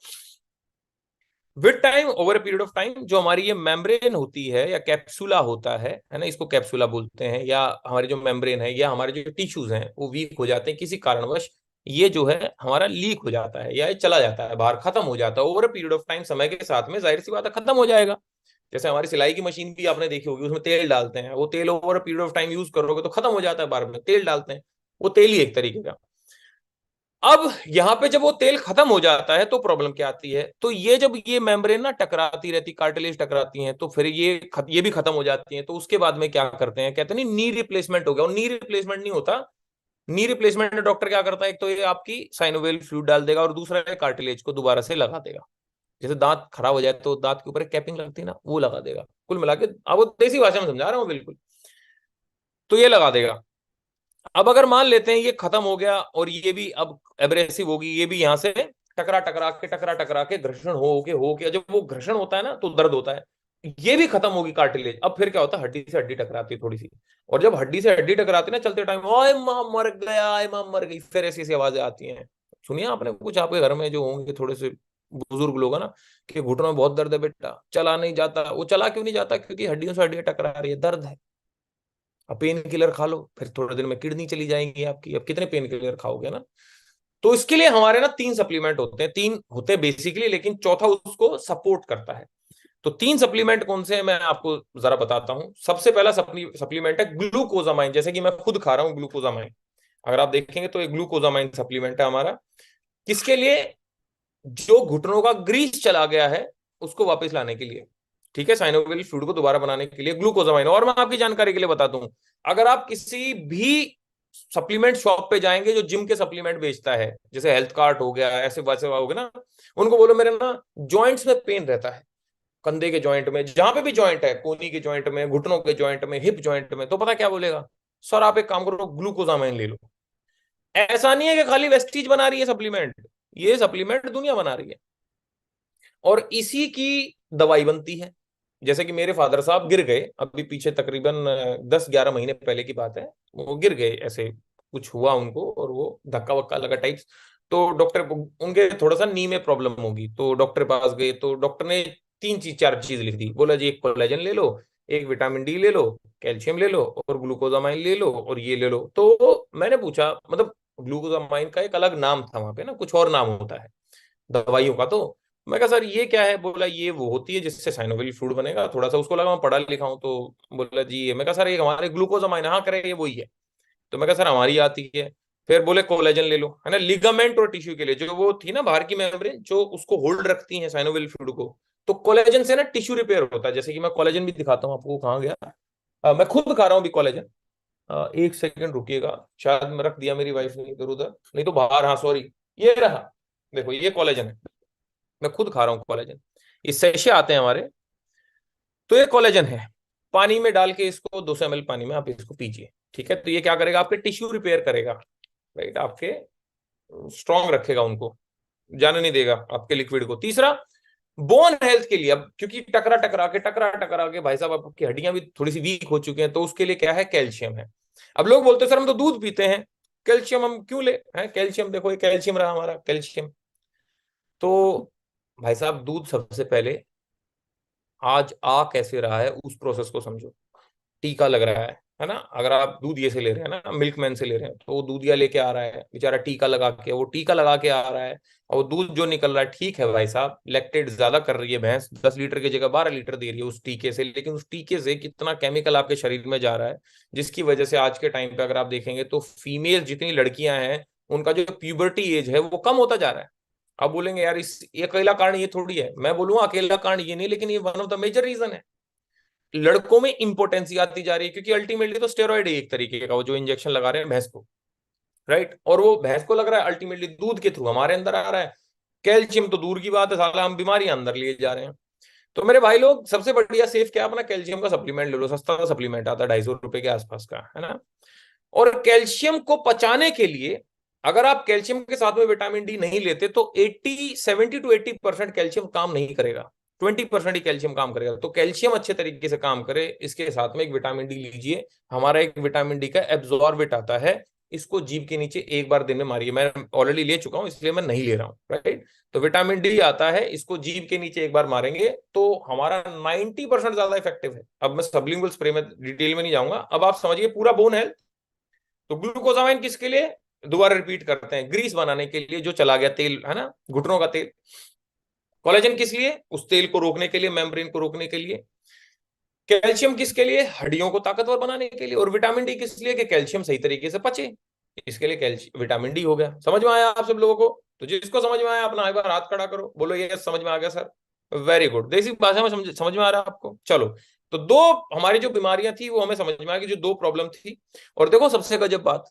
Speaker 1: With time, over a period of time, जो हमारी ये मेम्ब्रेन होती है या कैप्सूला होता है ना, इसको कैप्सूला बोलते हैं, या हमारी जो मेम्ब्रेन है या हमारे जो टिश्यूज हैं वो वीक हो जाते हैं किसी कारणवश। ये जो है हमारा लीक हो जाता है या ये चला जाता है बाहर, खत्म हो जाता है over a period of time. समय के साथ में जाहिर सी बात है खत्म हो जाएगा। जैसे हमारी सिलाई की मशीन भी आपने देखी होगी, उसमें तेल डालते हैं, वो तेल over period of time use करोगे तो खत्म हो जाता है, बार में तेल डालते हैं, वो तेल ही एक तरीके का। अब यहाँ पे जब वो तेल खत्म हो जाता है तो प्रॉब्लम क्या आती है, तो ये जब ये मेम्ब्रेन ना टकराती रहती, कार्टिलेज टकराती हैं, तो फिर ये भी खत्म हो जाती हैं। तो उसके बाद में क्या करते हैं, कहते हैं नी रिप्लेसमेंट हो गया। और नी रिप्लेसमेंट नहीं होता। नी रिप्लेसमेंट में डॉक्टर क्या करता है, एक तो ये आपकी साइनोवियल फ्लूइड डाल देगा, और दूसरा है कार्टिलेज को दोबारा से लगा देगा। जैसे दांत खराब हो जाए तो दांत के ऊपर एक कैपिंग लगती है ना, वो लगा देगा। कुल मिला के आपको देसी भाषा में समझा रहा हूँ बिल्कुल, तो ये लगा देगा। अब अगर मान लेते हैं ये खत्म हो गया और ये भी अब एब्रेसिव होगी, ये भी यहां से टकरा टकरा के घर्षण हो के जब वो घर्षण होता है ना तो दर्द होता है, ये भी खत्म होगी कार्टिलेज। अब फिर क्या होता है, हड्डी से हड्डी टकराती है थोड़ी सी। और जब हड्डी से हड्डी टकराती है ना चलते टाइम, ओए मां मर गया, ओए मां मर गई, फिर ऐसी ऐसी आवाजें आती हैं। सुनिए आपने कुछ, आपके घर में जो होंगे थोड़े से बुजुर्ग लोग है ना, कि घुटनों में बहुत दर्द है बेटा, चला नहीं जाता। वो चला क्यों नहीं जाता, क्योंकि हड्डियों से हड्डियां टकरा रही है, दर्द है। अब पेन किलर खा लो, फिर थोड़े दिन में किडनी चली जाएंगी आपकी। अब कितने पेन किलर खाओगे ना। तो इसके लिए हमारे ना 3 सप्लीमेंट होते हैं, 3 होते हैं बेसिकली, लेकिन चौथा उसको सपोर्ट करता है। तो 3 सप्लीमेंट कौन से हैं मैं आपको जरा बताता हूं। सबसे पहला सप्लीमेंट है ग्लूकोजामाइन, जैसे कि मैं खुद खा रहा हूं ग्लूकोजामाइन। अगर आप देखेंगे तो एक ग्लूकोजामाइन सप्लीमेंट है हमारा। किसके लिए, जो घुटनों का ग्रीस चला गया है उसको वापस लाने के लिए। ठीक है, साइनोवियल फ्लूइड को दोबारा बनाने के लिए ग्लूकोजामाइन। और मैं आपकी जानकारी के लिए बता दूं, अगर आप किसी भी सप्लीमेंट शॉप पे जाएंगे जो जिम के सप्लीमेंट बेचता है, जैसे हेल्थ कार्ट हो गया, ऐसे वैसे हो गया ना, उनको बोलो मेरे ना जॉइंट्स में पेन रहता है, कंधे के जॉइंट में, जहां पे भी जॉइंट है, कोनी के जॉइंट में, घुटनों के जॉइंट में, हिप जॉइंट में, तो पता क्या बोलेगा, सर आप एक काम करो ग्लूकोजामाइन ले लो। ऐसा नहीं है कि खाली वेस्टीज बना रही है सप्लीमेंट, ये सप्लीमेंट दुनिया बना रही है और इसी की दवाई बनती है। जैसे कि मेरे फादर साहब गिर गए अभी पीछे, तकरीबन 10-11 महीने पहले की बात है। वो गिर गए, ऐसे कुछ हुआ उनको और वो धक्का वक्का लगा टाइप्स। तो डॉक्टर को, उनके थोड़ा सा नी में प्रॉब्लम होगी, तो डॉक्टर पास गए, तो डॉक्टर ने 3 4 चीज लिख दी। बोला जी एक कोलेजन ले लो, एक विटामिन डी ले लो, कैल्शियम ले लो, और ग्लूकोजामाइन ले लो, और ये ले लो। तो मैंने पूछा, मतलब ग्लूकोजामाइन का एक अलग नाम था वहां पे ना, कुछ और नाम होता है दवाइयों का। तो मैं कहा सर ये क्या है, बोला ये वो होती है जिससे साइनोवियल फ्लूइड बनेगा। थोड़ा सा उसको लगा मैं पढ़ा लिखा हूँ, तो बोला जी ये। मैं कहा सर ये हमारे ग्लूकोजामाइन, हाँ करे ये वही है। तो मैं कहा सर हमारी आती है। फिर बोले कोलेजन ले लो, है ना, लिगामेंट और टिश्यू के लिए, जो वो थी ना बाहर की मेम्ब्रेन जो उसको होल्ड रखती है साइनोवियल फ्लूइड को। तो कोलेजन से ना टिश्यू रिपेयर होता है। जैसे कि मैं कोलेजन भी दिखाता हूँ आपको, कहाँ गया। मैं खुद खा रहा हूँ अभी कोलेजन। 1 सेकंड रुकिएगा, शायद मैं रख दिया, मेरी वाइफ ने इधर उधर, नहीं तो बाहर, हाँ सॉरी, ये रहा। देखो ये कोलेजन है, मैं खुद खा रहा हूँ कोलेजन। ये सैशे आते हैं हमारे, तो ये कोलेजन है। पानी में डाल के इसको 200 ml पानी में आप इसको पीजिए। ठीक है, तो ये क्या करेगा, आपके टिश्यू रिपेयर करेगा, राइट, आपके स्ट्रांग रखेगा उनको, जाने नहीं देगा आपके लिक्विड को। तीसरा, बोन हेल्थ के लिए, अब क्योंकि टकरा टकरा के भाई साहब आपकी हड्डियां भी थोड़ी सी वीक हो चुकी हैं, तो उसके लिए क्या है, कैल्शियम है। अब लोग बोलते हैं सर हम तो दूध पीते हैं, कैल्शियम हम क्यों ले, हैं कैल्शियम, देखो ये कैल्शियम रहा हमारा, कैल्शियम। तो भाई साहब दूध सबसे पहले, आज आ कैसे रहा है उस प्रोसेस को समझो। टीका लग रहा है ना, अगर आप दूध ये से ले रहे हैं ना, मिल्कमैन से ले रहे हैं, तो वो दूधिया लेके आ रहा है बेचारा, टीका लगा के, वो टीका लगा के आ रहा है। और वो दूध जो निकल रहा है, ठीक है भाई साहब, लैक्टेट ज्यादा कर रही है भैंस, 10 लीटर की जगह 12 लीटर दे रही है उस टीके से, लेकिन उस टीके से कितना केमिकल आपके शरीर में जा रहा है, जिसकी वजह से आज के टाइम पे अगर आप देखेंगे तो फीमेल जितनी लड़कियां हैं, उनका जो प्यूबर्टी एज है वो कम होता जा रहा है। अब बोलेंगे यार इस ये अकेला कारण ये थोड़ी है, मैं बोलूंगा अकेला कारण ये नहीं, लेकिन ये one of the major reason है। लड़कों में इंपोर्टेंसी आती जा रही है, क्योंकि अल्टीमेटली तो स्टेरॉइड है एक तरीके का, वो जो इंजेक्शन लगा रहे हैं भैंस को, राइट, और वो भैंस को लग रहा है अल्टीमेटली दूध के थ्रू हमारे अंदर आ रहा है। कैल्शियम तो दूर की बात है, साला हम बीमारियां अंदर लिए जा रहे हैं। तो मेरे भाई लोग, सबसे बढ़िया सेफ क्या, अपना कैल्शियम का सप्लीमेंट ले लो, सस्ता सप्लीमेंट आता है, 250 रुपए के आसपास का, है ना। और कैल्शियम को पचाने के लिए, अगर आप कैल्शियम के साथ में विटामिन डी नहीं लेते तो 70 to 80% कैल्शियम काम नहीं करेगा, 20% ही कैल्शियम काम करेगा। तो कैल्शियम अच्छे तरीके से काम करे, इसके साथ में एक विटामिन डी लीजिए। हमारा एक विटामिन डी का एब्जॉर्बेट आता है, इसको जीभ के नीचे एक बार दिन में मारिए। मैं ऑलरेडी ले चुका हूं इसलिए मैं नहीं ले रहा हूं, राइट। तो विटामिन डी आता है, इसको जीभ के नीचे एक बार मारेंगे तो हमारा 90% ज्यादा इफेक्टिव है। अब मैं सबलिंगुअल स्प्रे में डिटेल में नहीं जाऊंगा, अब आप समझिए पूरा बोन हेल्थ। तो ग्लूकोजामाइन किसके लिए, दोबारा रिपीट करते हैं, ग्रीस बनाने के लिए, जो चला गया तेल है ना, घुटनों का तेल। कोलेजन किस लिए, उस तेल को रोकने के लिए, मेम्ब्रेन को रोकने के लिए। कैल्शियम किसके लिए, हड्डियों को ताकतवर बनाने के लिए। और विटामिन डी किस लिए, कि कैल्शियम सही तरीके से पचे। इसके लिए कैल्शियम, विटामिन डी हो गया। समझ में आया आप सब लोगों को? तो जिसको समझ में आया अपना एक बार हाथ खड़ा करो, बोलो ये समझ में आ गया सर। वेरी गुड, देसी भाषा में समझ में आ रहा है आपको? चलो, तो दो हमारी जो बीमारियां थी वो हमें समझ में आ गई, जो दो प्रॉब्लम थी। और देखो सबसे गजब बात,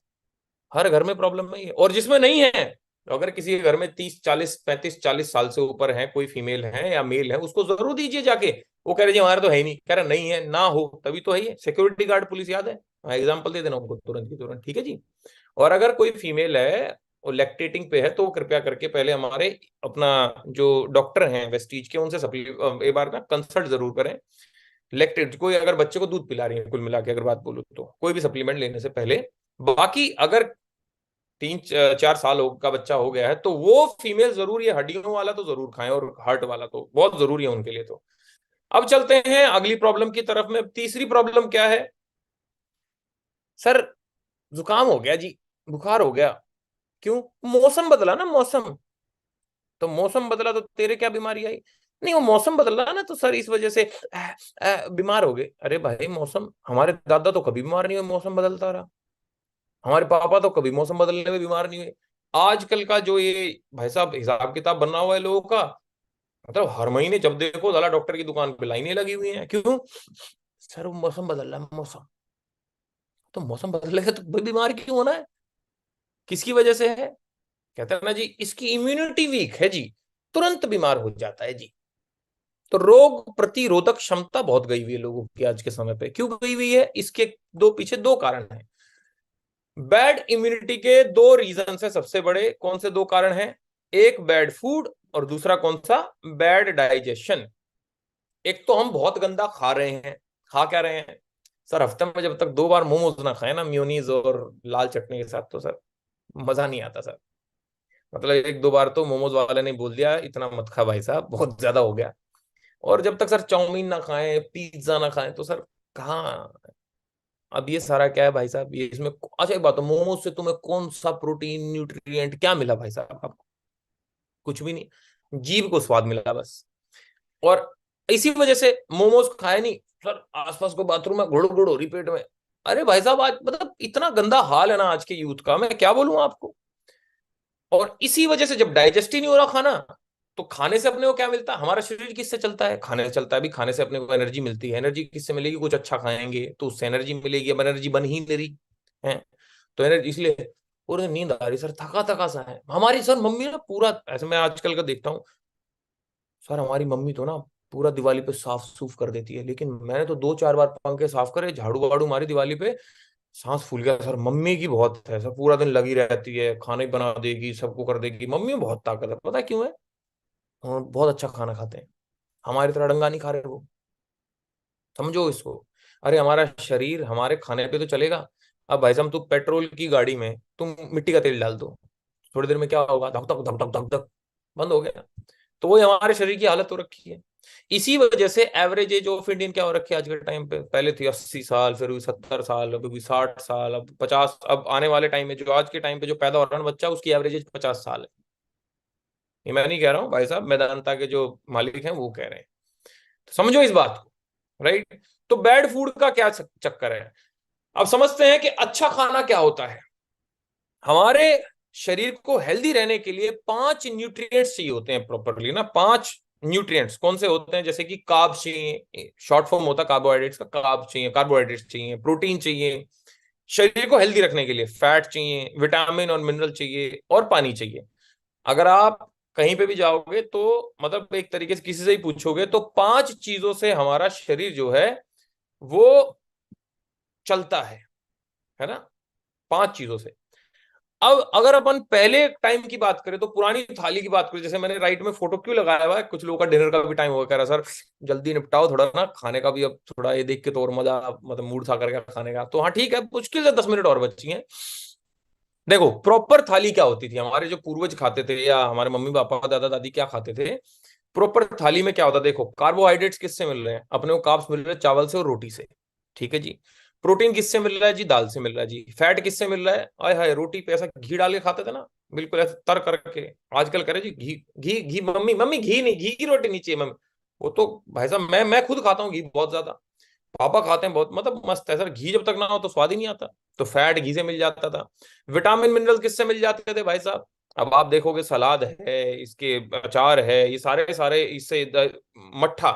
Speaker 1: हर घर में प्रॉब्लम नहीं है, और जिसमें नहीं है, तो अगर किसी के घर में 30 40 35 40 साल से ऊपर है, कोई फीमेल है या मेल है, उसको जरूर दीजिए जाके। वो कह रहे जी हमारा तो है ही नहीं, कह रहे नहीं है, ना हो तभी तो है ही है। सिक्योरिटी गार्ड पुलिस याद है? एग्जाम्पल दे देना उनको तुरंत की तुरंत, ठीक है जी। और अगर कोई फीमेल है और लैक्टेटिंग पे है, तो कृपया करके पहले हमारे अपना जो डॉक्टर हैं वेस्टीज के, उनसे एक बार ना कंसल्ट जरूर करें। लैक्टेट, कोई अगर बच्चे को दूध पिला रही है, कुल मिला के अगर बात बोलूं तो कोई भी सप्लीमेंट लेने से पहले। बाकी अगर 3 4 साल का बच्चा हो गया है, तो वो फीमेल जरूर ये हड्डियों वाला तो जरूर खाएं, और हार्ट वाला तो बहुत जरूरी है उनके लिए। तो अब चलते हैं अगली प्रॉब्लम की तरफ में। तीसरी प्रॉब्लम क्या है? सर जुकाम हो गया जी, बुखार हो गया। क्यों? मौसम बदला ना, मौसम। तो मौसम बदला तो तेरे क्या बीमारी आई? नहीं, वो मौसम बदला ना, तो सर इस वजह से बीमार हो गए। अरे भाई, मौसम, हमारे दादा तो कभी बीमार नहीं हुए, मौसम बदलता रहा। हमारे पापा तो कभी मौसम बदलने में बीमार नहीं हुए। आजकल का जो ये भाई साहब हिसाब किताब बना हुआ है लोगों का, मतलब हर महीने जब देखो साला डॉक्टर की दुकान पे लाइनें लगी हुई हैं। क्यों? सर वो मौसम बदल रहा है, मौसम। तो मौसम बदलेगा तो भाई बीमार क्यों होना है? किसकी वजह से है? कहते हैं ना जी, इसकी इम्यूनिटी वीक है जी, तुरंत बीमार हो जाता है जी। तो रोग प्रतिरोधक क्षमता बहुत गई हुई है लोगों की आज के समय पे। क्यों गई हुई है? इसके दो पीछे दो कारण हैं। बैड इम्यूनिटी के दो रीजन है सबसे बड़े। कौन से दो कारण हैं? एक बैड फूड, और दूसरा कौन सा? Bad digestion. एक तो हम बहुत गंदा खा रहे हैं। खा क्या रहे हैं? सर हफ्ते में जब तक 2 बार मोमोज ना खाए ना, म्योनीज और लाल चटनी के साथ, तो सर मजा नहीं आता सर। मतलब 1 2 बार तो मोमोज वाले ने बोल दिया इतना मत खा भाई साहब, बहुत ज्यादा हो गया। और जब तक सर चाउमीन ना खाएं, पिज्जा ना खाएं, तो सर कहाँ? अब ये सारा क्या है भाई साहब? ये इसमें अच्छा एक बात, तो मोमोज से तुम्हें कौन सा प्रोटीन न्यूट्रिएंट क्या मिला भाई साहब आपको? कुछ भी नहीं, जीभ को स्वाद मिला बस। और इसी वजह से मोमोज खाए नहीं सर, आसपास को बाथरूम में गुड़ गुड़ हो रही पेट में। अरे भाई साहब, आज मतलब इतना गंदा हाल है ना आज के यूथ का, मैं क्या बोलूं आपको। और इसी वजह से जब डाइजेस्ट ही नहीं हो रहा खाना, तो खाने से अपने को क्या मिलता है? हमारा शरीर किससे चलता है? खाने से चलता है। भी खाने से अपने को एनर्जी मिलती है। एनर्जी किससे मिलेगी? कुछ अच्छा खाएंगे तो उससे एनर्जी मिलेगी। अब एनर्जी बन ही नहीं रही है, तो एनर्जी इसलिए पूरे नींद आ रही सर, थका थका सा है। हमारी सर मम्मी ना पूरा, ऐसे मैं आजकल का देखता हूँ सर, हमारी मम्मी तो ना पूरा दिवाली पे साफ सूफ कर देती है, लेकिन मैंने तो 2 4 बार पंखे साफ करे, झाड़ू वाड़ू मारी दिवाली पे, सांस फूल गया सर। मम्मी की बहुत है सर, पूरा दिन लगी रहती है, खाना ही बना देगी, सबको कर देगी। मम्मी में बहुत ताकत है, पता है क्यों है? बहुत अच्छा खाना खाते हैं। हमारी तरह डंगा नहीं खा रहे वो, समझो इसको। अरे हमारा शरीर हमारे खाने पे तो चलेगा। अब भाई साहब, तुम पेट्रोल की गाड़ी में तुम मिट्टी का तेल डाल दो, थोड़ी देर में क्या होगा? धक धक धक धक धक धक, बंद हो गया। तो वही हमारे शरीर की हालत हो रखी है। इसी वजह से एवरेज एज ऑफ इंडियन क्या हो रखी है आज के टाइम पे? पहले थी 80 साल, फिर हुई 70 साल, अब हुई 60 साल, अब 50। अब आने वाले टाइम में जो आज के टाइम पे जो पैदा हो रहा है ना बच्चा, उसकी एवरेज एज 50 साल है। ये मैं नहीं कह रहा हूँ भाई साहब, मेदांता के जो मालिक हैं वो कह रहे हैं। तो समझो इस बात को, राइट? तो बैड फूड का क्या चक्कर है? अब समझते हैं कि अच्छा खाना क्या होता है। हमारे शरीर को हेल्दी रहने के लिए 5 न्यूट्रिएंट्स चाहिए होते हैं प्रॉपरली ना। 5 न्यूट्रिएंट्स कौन से होते हैं? जैसे कि कार्ब चाहिए, शॉर्ट फॉर्म होता है कार्बोहाइड्रेट्स का, कार्ब चाहिए, कार्बोहाइड्रेट्स चाहिए, प्रोटीन चाहिए शरीर को हेल्दी रखने के लिए, फैट चाहिए, विटामिन और मिनरल चाहिए, और पानी चाहिए। अगर आप कहीं पे भी जाओगे तो मतलब एक तरीके से किसी से ही पूछोगे, तो 5 चीजों से हमारा शरीर जो है वो चलता है ना? 5 चीजों से। अब अगर अपन पहले टाइम की बात करें, तो पुरानी थाली की बात करें, जैसे मैंने राइट में फोटो क्यों लगाया हुआ है, कुछ लोगों का डिनर का भी टाइम हो गया, सर जल्दी निपटाओ थोड़ा ना, खाने का भी अब थोड़ा ये देख के तो और मजा, मतलब मूड था करके खाने का। तो हाँ ठीक है, मुश्किल से 10 मिनट और बची हैं। देखो प्रॉपर थाली क्या होती थी, हमारे जो पूर्वज खाते थे, या हमारे मम्मी पापा दादा दादी क्या खाते थे। प्रॉपर थाली में क्या होता है? देखो कार्बोहाइड्रेट्स किससे मिल रहे हैं अपने को? कार्ब्स मिल रहे हैं चावल से और रोटी से, ठीक है जी। प्रोटीन किससे मिल रहा है जी? दाल से मिल रहा है जी। फैट किससे मिल रहा है? आय हाय, रोटी पे ऐसा घी डाल के खाते थे ना, बिल्कुल ऐसे तर करके। आजकल करे जी घी घी घी, मम्मी मम्मी घी नहीं, घी की रोटी नहीं चाहिए मम्मी। वो तो भाई साहब मैं खुद खाता हूँ घी बहुत ज्यादा, पापा खाते हैं बहुत, मतलब मस्त है सर। घी जब तक ना हो तो स्वाद ही नहीं आता। तो फैट घी से मिल जाता था। विटामिन मिनरल किससे मिल जाते थे भाई साहब? अब आप देखोगे सलाद है, इसके अचार है, ये सारे सारे इससे मट्ठा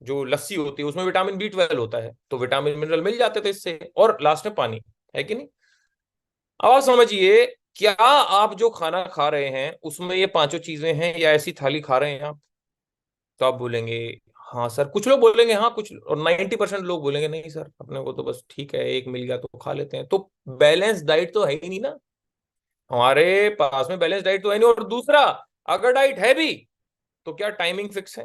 Speaker 1: जो लस्सी होती है उसमें विटामिन B12 होता है, तो विटामिन मिनरल मिल जाते थे इससे। और लास्ट में पानी, है कि नहीं? अब आप समझिए, क्या आप जो खाना खा रहे हैं उसमें ये पांचों चीजें हैं, या ऐसी थाली खा रहे हैं आप? तो आप बोलेंगे हाँ सर, कुछ लोग बोलेंगे हाँ, कुछ और 90% लोग बोलेंगे नहीं सर, अपने को तो बस ठीक है, एक मिल गया तो खा लेते हैं। तो बैलेंस डाइट तो है ही नहीं ना, हमारे पास में बैलेंस डाइट तो है नहीं। और दूसरा, अगर डाइट है भी तो क्या टाइमिंग फिक्स है?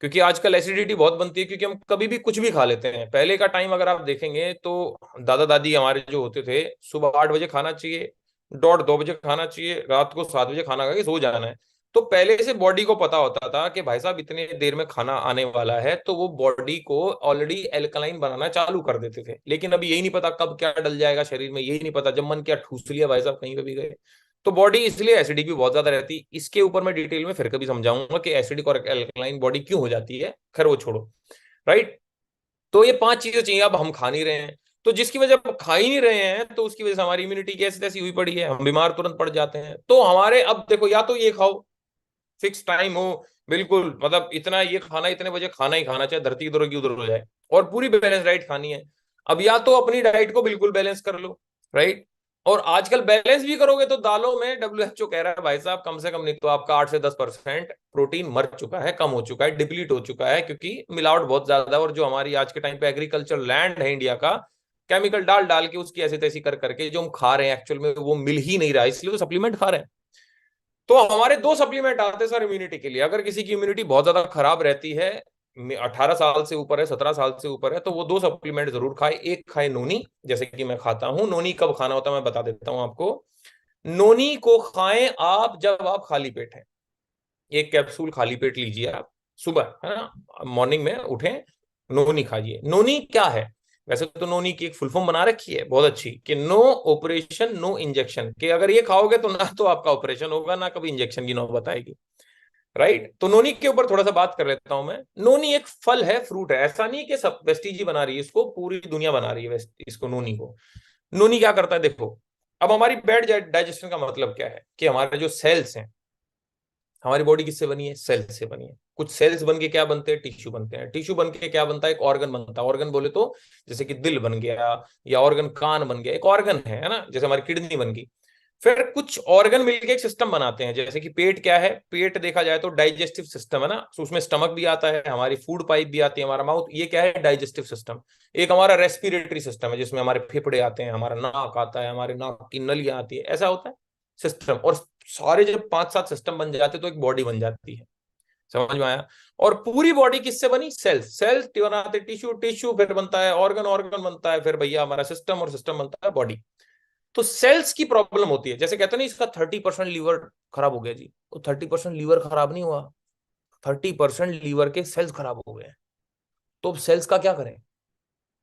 Speaker 1: क्योंकि आजकल एसिडिटी बहुत बनती है, क्योंकि हम कभी भी कुछ भी खा लेते हैं। पहले का टाइम अगर आप देखेंगे तो दादा दादी हमारे जो होते थे, सुबह 8 बजे खाना चाहिए, 1:30-2 बजे खाना चाहिए, रात को 7 बजे खाना खा के सो जाना है। तो पहले से बॉडी को पता होता था कि भाई साहब इतने देर में खाना आने वाला है, तो वो बॉडी को ऑलरेडी एल्कलाइन बनाना चालू कर देते थे। लेकिन अभी यही नहीं पता कब क्या डल जाएगा शरीर में, यही नहीं पता, जब मन क्या ठूस लिया भाई साहब कहीं पे भी गए। तो बॉडी इसलिए एसिडिक भी बहुत ज्यादा रहती है। इसके ऊपर मैं डिटेल में फिर कभी समझाऊंगा कि एसिडिक और एल्कलाइन बॉडी क्यों हो जाती है, खैर वो छोड़ो। राइट? तो ये 5 चीजें चाहिए, अब हम खा नहीं रहे हैं, तो जिसकी वजह हम खा ही नहीं रहे हैं, तो उसकी वजह से हमारी इम्यूनिटी कैसी तैसी हुई पड़ी है, हम बीमार तुरंत पड़ जाते हैं। तो हमारे अब देखो, या तो ये खाओ, फिक्स टाइम हो, बिल्कुल मतलब इतना ये खाना, इतने बजे खाना ही खाना, चाहे धरती इधर की उधर हो जाए, और पूरी बैलेंस डाइट खानी है। अब या तो अपनी डाइट को बिल्कुल बैलेंस कर लो, राइट? और आजकल बैलेंस भी करोगे तो दालों में WHO कह रहा है भाई साहब कम से कम नहीं तो आपका 8 से 10% प्रोटीन मर चुका है, कम हो चुका है, डिप्लीट हो चुका है, क्योंकि मिलावट बहुत ज्यादा है। और जो हमारी आज के टाइम पे एग्रीकल्चर लैंड है इंडिया का, केमिकल डाल डाल के उसकी ऐसी तैसी कर करके जो हम खा रहे हैं एक्चुअल में वो मिल ही नहीं रहा है, इसलिए तो सप्लीमेंट खा रहे हैं। तो हमारे दो सप्लीमेंट आते हैं सर इम्यूनिटी के लिए। अगर किसी की इम्यूनिटी बहुत ज्यादा खराब रहती है, 18 साल से ऊपर है, 17 साल से ऊपर है, तो वो दो सप्लीमेंट जरूर खाए। एक खाए नोनी, जैसे कि मैं खाता हूं। नोनी कब खाना होता है मैं बता देता हूं आपको। नोनी को खाएं आप जब आप खाली पेट हैं। एक कैप्सूल खाली पेट लीजिए आप सुबह, है ना, मॉर्निंग में उठें, नोनी खाइए। नोनी क्या है? वैसे तो नोनी की एक फुल फॉर्म बना रखी है बहुत अच्छी, कि नो ऑपरेशन नो इंजेक्शन, कि अगर ये खाओगे तो ना तो आपका ऑपरेशन होगा, ना कभी इंजेक्शन की नौबत आएगी। राइट? तो नोनी के ऊपर थोड़ा सा बात कर लेता हूं मैं। नोनी एक फल है, फ्रूट है, ऐसा नहीं कि सब वेस्टीज ही बना रही है इसको, पूरी दुनिया बना रही है इसको, नोनी को। नोनी क्या करता है देखो, अब हमारी बैड डाइजेशन का मतलब क्या है, कि हमारे जो सेल्स हैं, हमारी बॉडी किससे बनी है? सेल से बनी है। कुछ सेल्स बन के क्या बनते हैं? टिश्यू बनते हैं। टिश्यू बन के क्या बनता है? एक ऑर्गन बनता है। ऑर्गन बोले तो जैसे कि दिल बन गया, या ऑर्गन कान बन गया, एक ऑर्गन है ना, जैसे हमारी किडनी बन गई। फिर कुछ ऑर्गन मिलके एक सिस्टम बनाते हैं, जैसे कि पेट क्या है? पेट देखा जाए तो डाइजेस्टिव सिस्टम है ना, तो उसमें स्टमक भी आता है, हमारी फूड पाइप भी आती है, हमारा माउथ, ये क्या है? Digestive system. एक हमारा रेस्पिरेटरी सिस्टम है, जिसमें हमारे फेफड़े आते हैं, हमारा नाक आता है, हमारे नाक की नलियां आती है, ऐसा होता है सिस्टम। और सारे जब 5-7 सिस्टम बन जाते तो एक बॉडी बन जाती है। समझ में आया? और पूरी बॉडी किससे बनी? सेल्स। सेल्स बनाते टिश्यू, टिश्यू फिर बनता है ऑर्गन, ऑर्गन बनता है फिर भैया हमारा सिस्टम, और सिस्टम बनता है बॉडी। तो सेल्स की प्रॉब्लम होती है, जैसे कहते हैं ना इसका 30% लीवर खराब हो गया जी, तो 30% लीवर खराब नहीं हुआ, 30% लीवर के सेल्स खराब हो गए। तो अब सेल्स का क्या करें?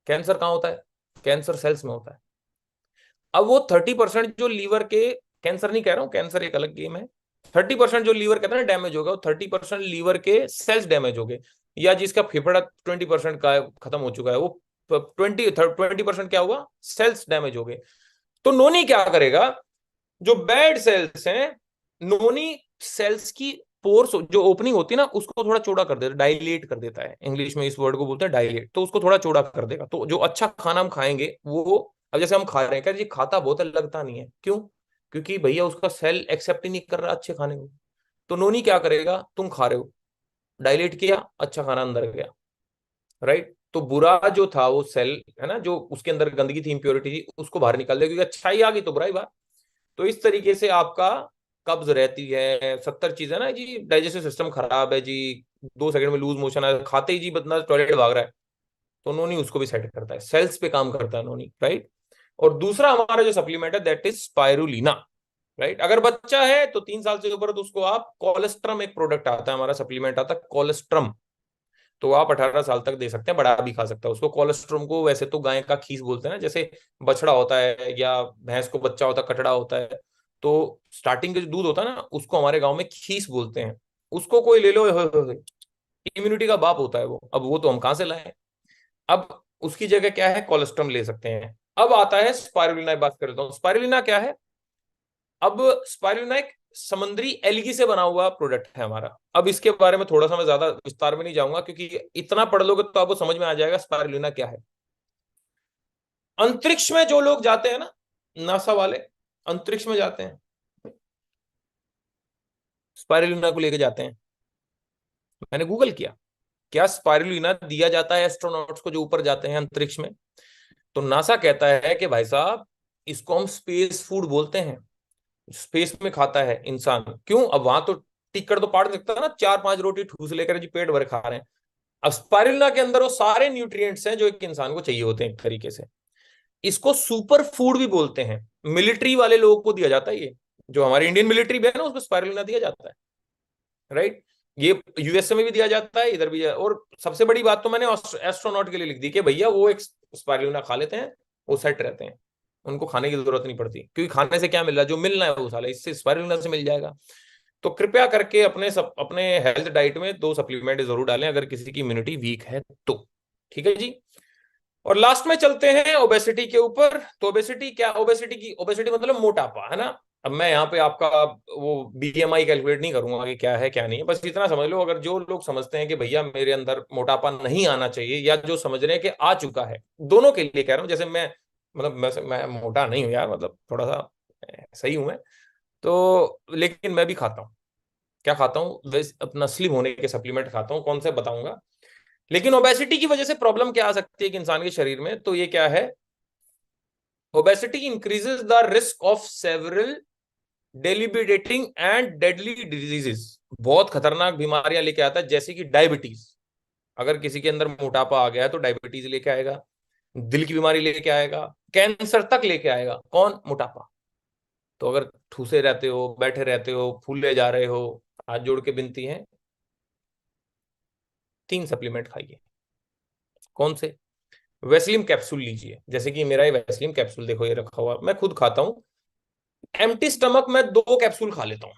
Speaker 1: कैंसर कहाँ होता है? कैंसर सेल्स में होता है। अब वो 30% जो लीवर के, कैंसर नहीं कह रहा हूं, कैंसर एक अलग गेम है। 30% जो लीवर कहते हैं ना डैमेज होगा, वो 30% लीवर के सेल्स डैमेज हो गए। या जिसका फेफड़ा 20% का खत्म हो चुका है, वो 20% क्या हुआ? सेल्स डैमेज हो गए। तो नोनी क्या करेगा? जो बैड सेल्स हैं, नोनी सेल्स की पोर्स जो ओपनिंग होती है ना, उसको थोड़ा चौड़ा कर देता है, डायलेट कर देता है। इंग्लिश में इस वर्ड को बोलते हैं डायलेट। तो उसको थोड़ा चौड़ा कर देगा, तो जो अच्छा खाना हम खाएंगे वो, अब जैसे हम खा रहे हैं, क्या जी खाता बहुत है लगता नहीं है, क्यों? क्योंकि भैया उसका सेल एक्सेप्ट ही नहीं कर रहा अच्छे खाने को। तो नोनी क्या करेगा? तुम खा रहे हो, डायलेट किया, अच्छा खाना अंदर गया, राइट? तो बुरा जो था वो सेल, है ना, जो उसके अंदर गंदगी थी, इंप्योरिटी थी, उसको बाहर निकाल दिया, क्योंकि अच्छाई आ गई तो बुराई बाहर। तो इस तरीके से आपका कब्ज रहती है, 70 चीजें ना जी, डाइजेस्टिव सिस्टम खराब है जी, 2 सेकंड में लूज मोशन है, खाते ही जी बंदा टॉयलेट भाग रहा है, तो नोनी उसको भी सेट करता है, सेल्स पे काम करता है नोनी, राइट? और दूसरा हमारा जो सप्लीमेंट है दैट इज स्पायरुलिना। राइट? अगर बच्चा है तो 3 साल से ऊपर, तो उसको आप कोलेस्ट्रम, एक प्रोडक्ट आता है हमारा, सप्लीमेंट आता है कोलेस्ट्रम, तो आप 18 साल तक दे सकते हैं, बड़ा भी खा सकता है उसको। कोलेस्ट्रॉम को वैसे तो गाय का खीस बोलते हैं ना, जैसे बछड़ा होता है या भैंस को बच्चा होता है, कटड़ा होता है, तो स्टार्टिंग का जो दूध होता है ना, उसको हमारे गांव में खीस बोलते हैं। उसको कोई ले लो, इम्यूनिटी का बाप होता है वो। अब वो तो हम कहाँ से लाए? अब उसकी जगह क्या है? कोलेस्ट्रॉम ले सकते हैं। अब आता है स्पाइरुलिना, बात कर लेता हूं स्पाइरुलिना क्या है। अब स्पाइरुलिना एक समुद्री एल्गी से बना हुआ प्रोडक्ट है हमारा। अब इसके बारे में थोड़ा सा मैं ज्यादा विस्तार में नहीं जाऊंगा, क्योंकि इतना पढ़ लोगे तो आपको समझ में आ जाएगा स्पाइरुलिना क्या है। अंतरिक्ष में जो लोग जाते हैं ना, नासा वाले अंतरिक्ष में जाते हैं, स्पाइरुलिना को लेके जाते हैं। मैंने गूगल किया, क्या स्पाइरुलिना दिया जाता है एस्ट्रोनॉट्स को जो ऊपर जाते हैं अंतरिक्ष में। तो नासा कहता है कि भाई साहब, इसको हम स्पेस फूड बोलते हैं, स्पेस में खाता है इंसान। क्यों? अब वहां तो टिक कर तो पाड़ सकता है ना, 4-5 रोटी ठूस लेकर जी पेट भर खा रहे हैं। अब स्पाइरुलिना के अंदर वो सारे न्यूट्रिएंट्स हैं जो एक इंसान को चाहिए होते हैं एक तरीके से। इसको सुपर फूड भी बोलते हैं। मिलिट्री वाले लोगों को दिया जाता है ये, जो हमारी इंडियन मिलिट्री भी है ना, उसको स्पाइरुलिना दिया जाता है, राइट। ये यूएसए में भी दिया जाता है, इधर भी है। और सबसे बड़ी बात तो मैंने एस्ट्रोनॉट के लिए लिख दी कि भैया वो एक स्पाइरुलिना खा लेते हैं, वो सेट रहते हैं, उनको खाने की जरूरत नहीं पड़ती, क्योंकि खाने से क्या मिल रहा है, जो मिलना है वो साला इससे स्पाइरुलिना से मिल जाएगा। तो कृपया करके अपने हेल्थ डाइट में 2 सप्लीमेंट जरूर डालें अगर किसी की इम्यूनिटी वीक है तो। ठीक है जी। और लास्ट में चलते हैं ओबेसिटी के ऊपर। तो ओबेसिटी क्या, ओबेसिटी मतलब मोटापा, है ना। अब मैं यहाँ पे आपका वो बीएमआई कैलकुलेट नहीं करूंगा कि क्या है क्या नहीं है, बस इतना समझ लो, अगर जो लोग समझते हैं कि भैया मेरे अंदर मोटापा नहीं आना चाहिए, या जो समझ रहे हैं कि आ चुका है, दोनों के लिए कह रहा हूँ। जैसे मैं, मतलब मैं मोटा नहीं हूँ यार, मतलब थोड़ा सा सही हूं मैं तो, लेकिन मैं भी खाता हूँ। क्या खाता हूँ? अपना स्लिम होने के सप्लीमेंट खाता हूँ, कौन से बताऊंगा। लेकिन ओबेसिटी की वजह से प्रॉब्लम क्या आ सकती है कि इंसान के शरीर में, तो ये क्या है, obesity increases the risk of several debilitating and deadly diseases. बहुत खतरनाक बीमारियां लेके आता है, जैसे कि डायबिटीज। अगर किसी के अंदर मोटापा आ गया है तो डायबिटीज लेके आएगा, दिल की बीमारी लेके आएगा, कैंसर तक लेके आएगा। कौन? मोटापा। तो अगर ठूसे रहते हो, बैठे रहते हो, फूले जा रहे हो, हाथ जोड़ के विनती है, 3 सप्लीमेंट खाइए। कौन से? वेस्लिम कैप्सूल लीजिए, जैसे कि मेरा ये वेस्लिम कैप्सूल देखो, ये रखा हुआ, मैं खुद खाता हूँ। एम्प्टी स्टमक में 2 कैप्सूल खा लेता हूँ,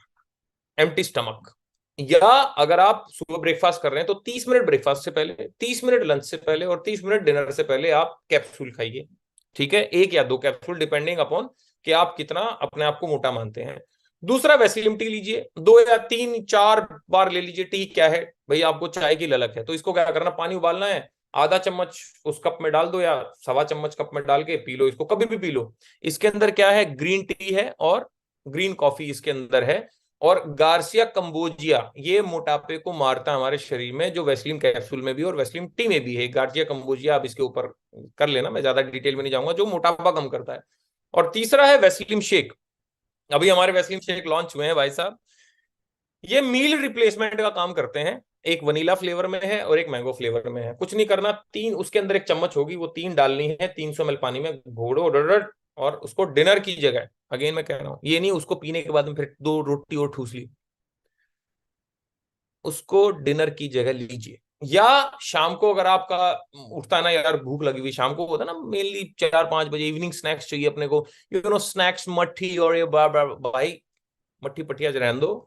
Speaker 1: एम्प्टी स्टमक। या अगर आप सुबह ब्रेकफास्ट कर रहे हैं तो 30 मिनट ब्रेकफास्ट से पहले, 30 मिनट लंच से पहले और 30 मिनट डिनर से पहले आप कैप्सूल खाइए। ठीक है, 1 या 2 कैप्सूल डिपेंडिंग अपॉन कि आप कितना अपने आप को मोटा मानते हैं। दूसरा, वैसलीम टी लीजिए, 2 या 3-4 बार ले लीजिए। टी क्या है भाई, आपको चाय की ललक है तो इसको क्या करना, पानी उबालना है, आधा चम्मच उस कप में डाल दो या सवा चम्मच कप में डाल के पी लो, इसको कभी भी पी लो। इसके अंदर क्या है, ग्रीन टी है और ग्रीन कॉफी इसके अंदर है। और गार्सिया कंबोजिया ये मोटापे को मारता है हमारे शरीर में, जो वैसलीन कैप्सूल में भी और वैसलीन टी में भी है। गार्सिया कंबोजिया आप इसके ऊपर कर लेना, मैं ज्यादा डिटेल में नहीं जाऊंगा, जो मोटापा कम करता है। और तीसरा है वैसलीन शेक। अभी हमारे वैसलीन शेक लॉन्च हुए हैं भाई साहब, ये मील रिप्लेसमेंट का काम करते हैं। एक वनीला फ्लेवर में है और एक मैंगो फ्लेवर में है। कुछ नहीं करना, तीन उसके अंदर 1 चम्मच होगी, वो 3 डालनी है, 300 ml पानी में घोड़ो डर, और उसको डिनर की जगह, अगेन मैं कह रहा हूं, ये नहीं उसको पीने के बाद में फिर 2 रोटी और ठूस ली, उसको डिनर की जगह लीजिए। या शाम को अगर आपका उठता है ना यार, भूख लगी हुई शाम को होता है ना, मेनली 4-5 बजे इवनिंग स्नैक्स चाहिए अपने को, स्नैक्स, मट्ठी और ये भाई, मट्ठी पट्टिया रहने दो,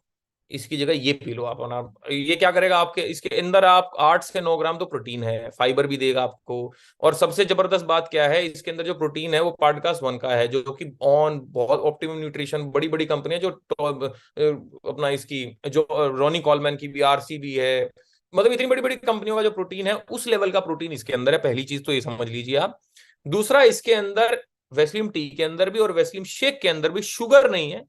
Speaker 1: इसकी जगह ये पी लो आप। ये क्या करेगा आपके, इसके अंदर आप 8 से 9 ग्राम तो प्रोटीन है, फाइबर भी देगा आपको। और सबसे जबरदस्त बात क्या है, इसके अंदर जो प्रोटीन है वो पॉडकास्ट 1 का है, जो कि ऑन बहुत ऑप्टिमम न्यूट्रिशन, बड़ी बड़ी कंपनियां जो अपना इसकी, जो रॉनी कॉलमैन की भी, आरसी भी है, मतलब इतनी बड़ी बड़ी कंपनियों का जो प्रोटीन है, उस लेवल का प्रोटीन इसके अंदर है। पहली चीज तो ये समझ लीजिए आप। दूसरा, इसके अंदर वेस्लिम टी के अंदर भी और वेस्लिम शेक के अंदर भी शुगर नहीं है,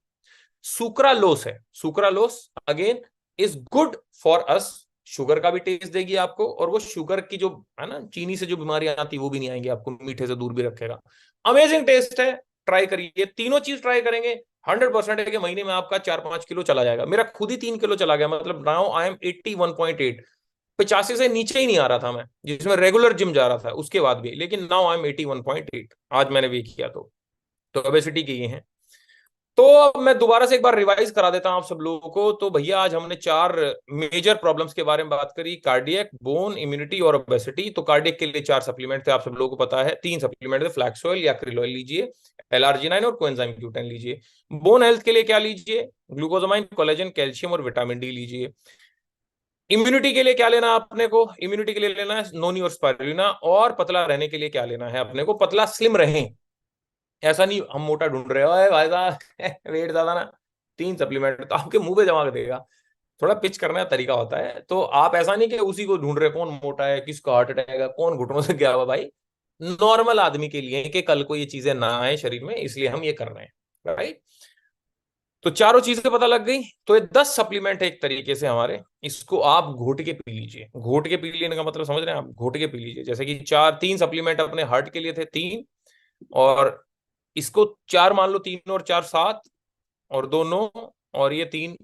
Speaker 1: सुक्रालोस है। Sucralose again is good for us, sugar का भी टेस्ट देगी आपको, और वो शुगर की जो है ना, चीनी से जो बीमारियां आती वो भी नहीं आएंगी आपको, मीठे से दूर भी रखेगा। अमेजिंग टेस्ट है, ट्राई करिए, तीनों चीज ट्राई करेंगे, 100% है कि महीने में आपका 4-5 किलो चला जाएगा। मेरा खुद ही 3 किलो चला गया, मतलब नाउ आई एम 81.8। 85 से नीचे ही नहीं आ रहा था मैं, जिसमें रेगुलर जिम जा रहा था उसके बाद भी, लेकिन नाउ आई एम 81.8 आज मैंने वे किया। तो ओबेसिटी की ये है। तो अब मैं दोबारा से एक बार रिवाइज करा देता हूं आप सब लोगों को। तो भैया आज हमने 4 मेजर प्रॉब्लम्स के बारे में बात करी, कार्डियक, बोन, इम्यूनिटी और ओबेसिटी। तो कार्डियक के लिए 4 सप्लीमेंट थे, आप सब लोगों को पता है। 3 सप्लीमेंट थे, फ्लैक्स ऑयल या क्रिल ऑयल लीजिए, एलआरजिनाइन और कोएंजाइम Q10 लीजिए। बोन हेल्थ के लिए क्या लीजिए, ग्लूकोजामाइन, कोलेजन, कैल्शियम और विटामिन डी लीजिए। इम्यूनिटी के लिए क्या लेना आपने को, इम्यूनिटी के लिए लेना है नोनी और स्पाइरुलिना। और पतला रहने के लिए क्या लेना है अपने को, पतला स्लिम रहें, ऐसा नहीं हम मोटा ढूंढ रहे हो भाई साहब वेट ज्यादा ना, 3 सप्लीमेंट तो आपके मुंह पे जमा कर देगा। थोड़ा पिच करने का तरीका होता है। तो आप ऐसा नहीं कि उसी को ढूंढ रहे कौन मोटा है, किसका हार्ट अटैक है, कौन घुटनों से गया हुआ। भाई नॉर्मल आदमी के लिए कि कल को ये चीजें ना आए शरीर में, इसलिए हम ये कर रहे हैं, राइट। तो चारों चीजें पता लग गई। तो ये 10 सप्लीमेंट है एक तरीके से हमारे, इसको आप घोट के पी लीजिए। घोट के पी लेने का मतलब समझ रहे हैं आप, घोट के पी लीजिए। जैसे कि 3 सप्लीमेंट अपने हार्ट के लिए थे, 3, और इसको 4 मान लो, 3 और 4 7, और 2 9, और ये 3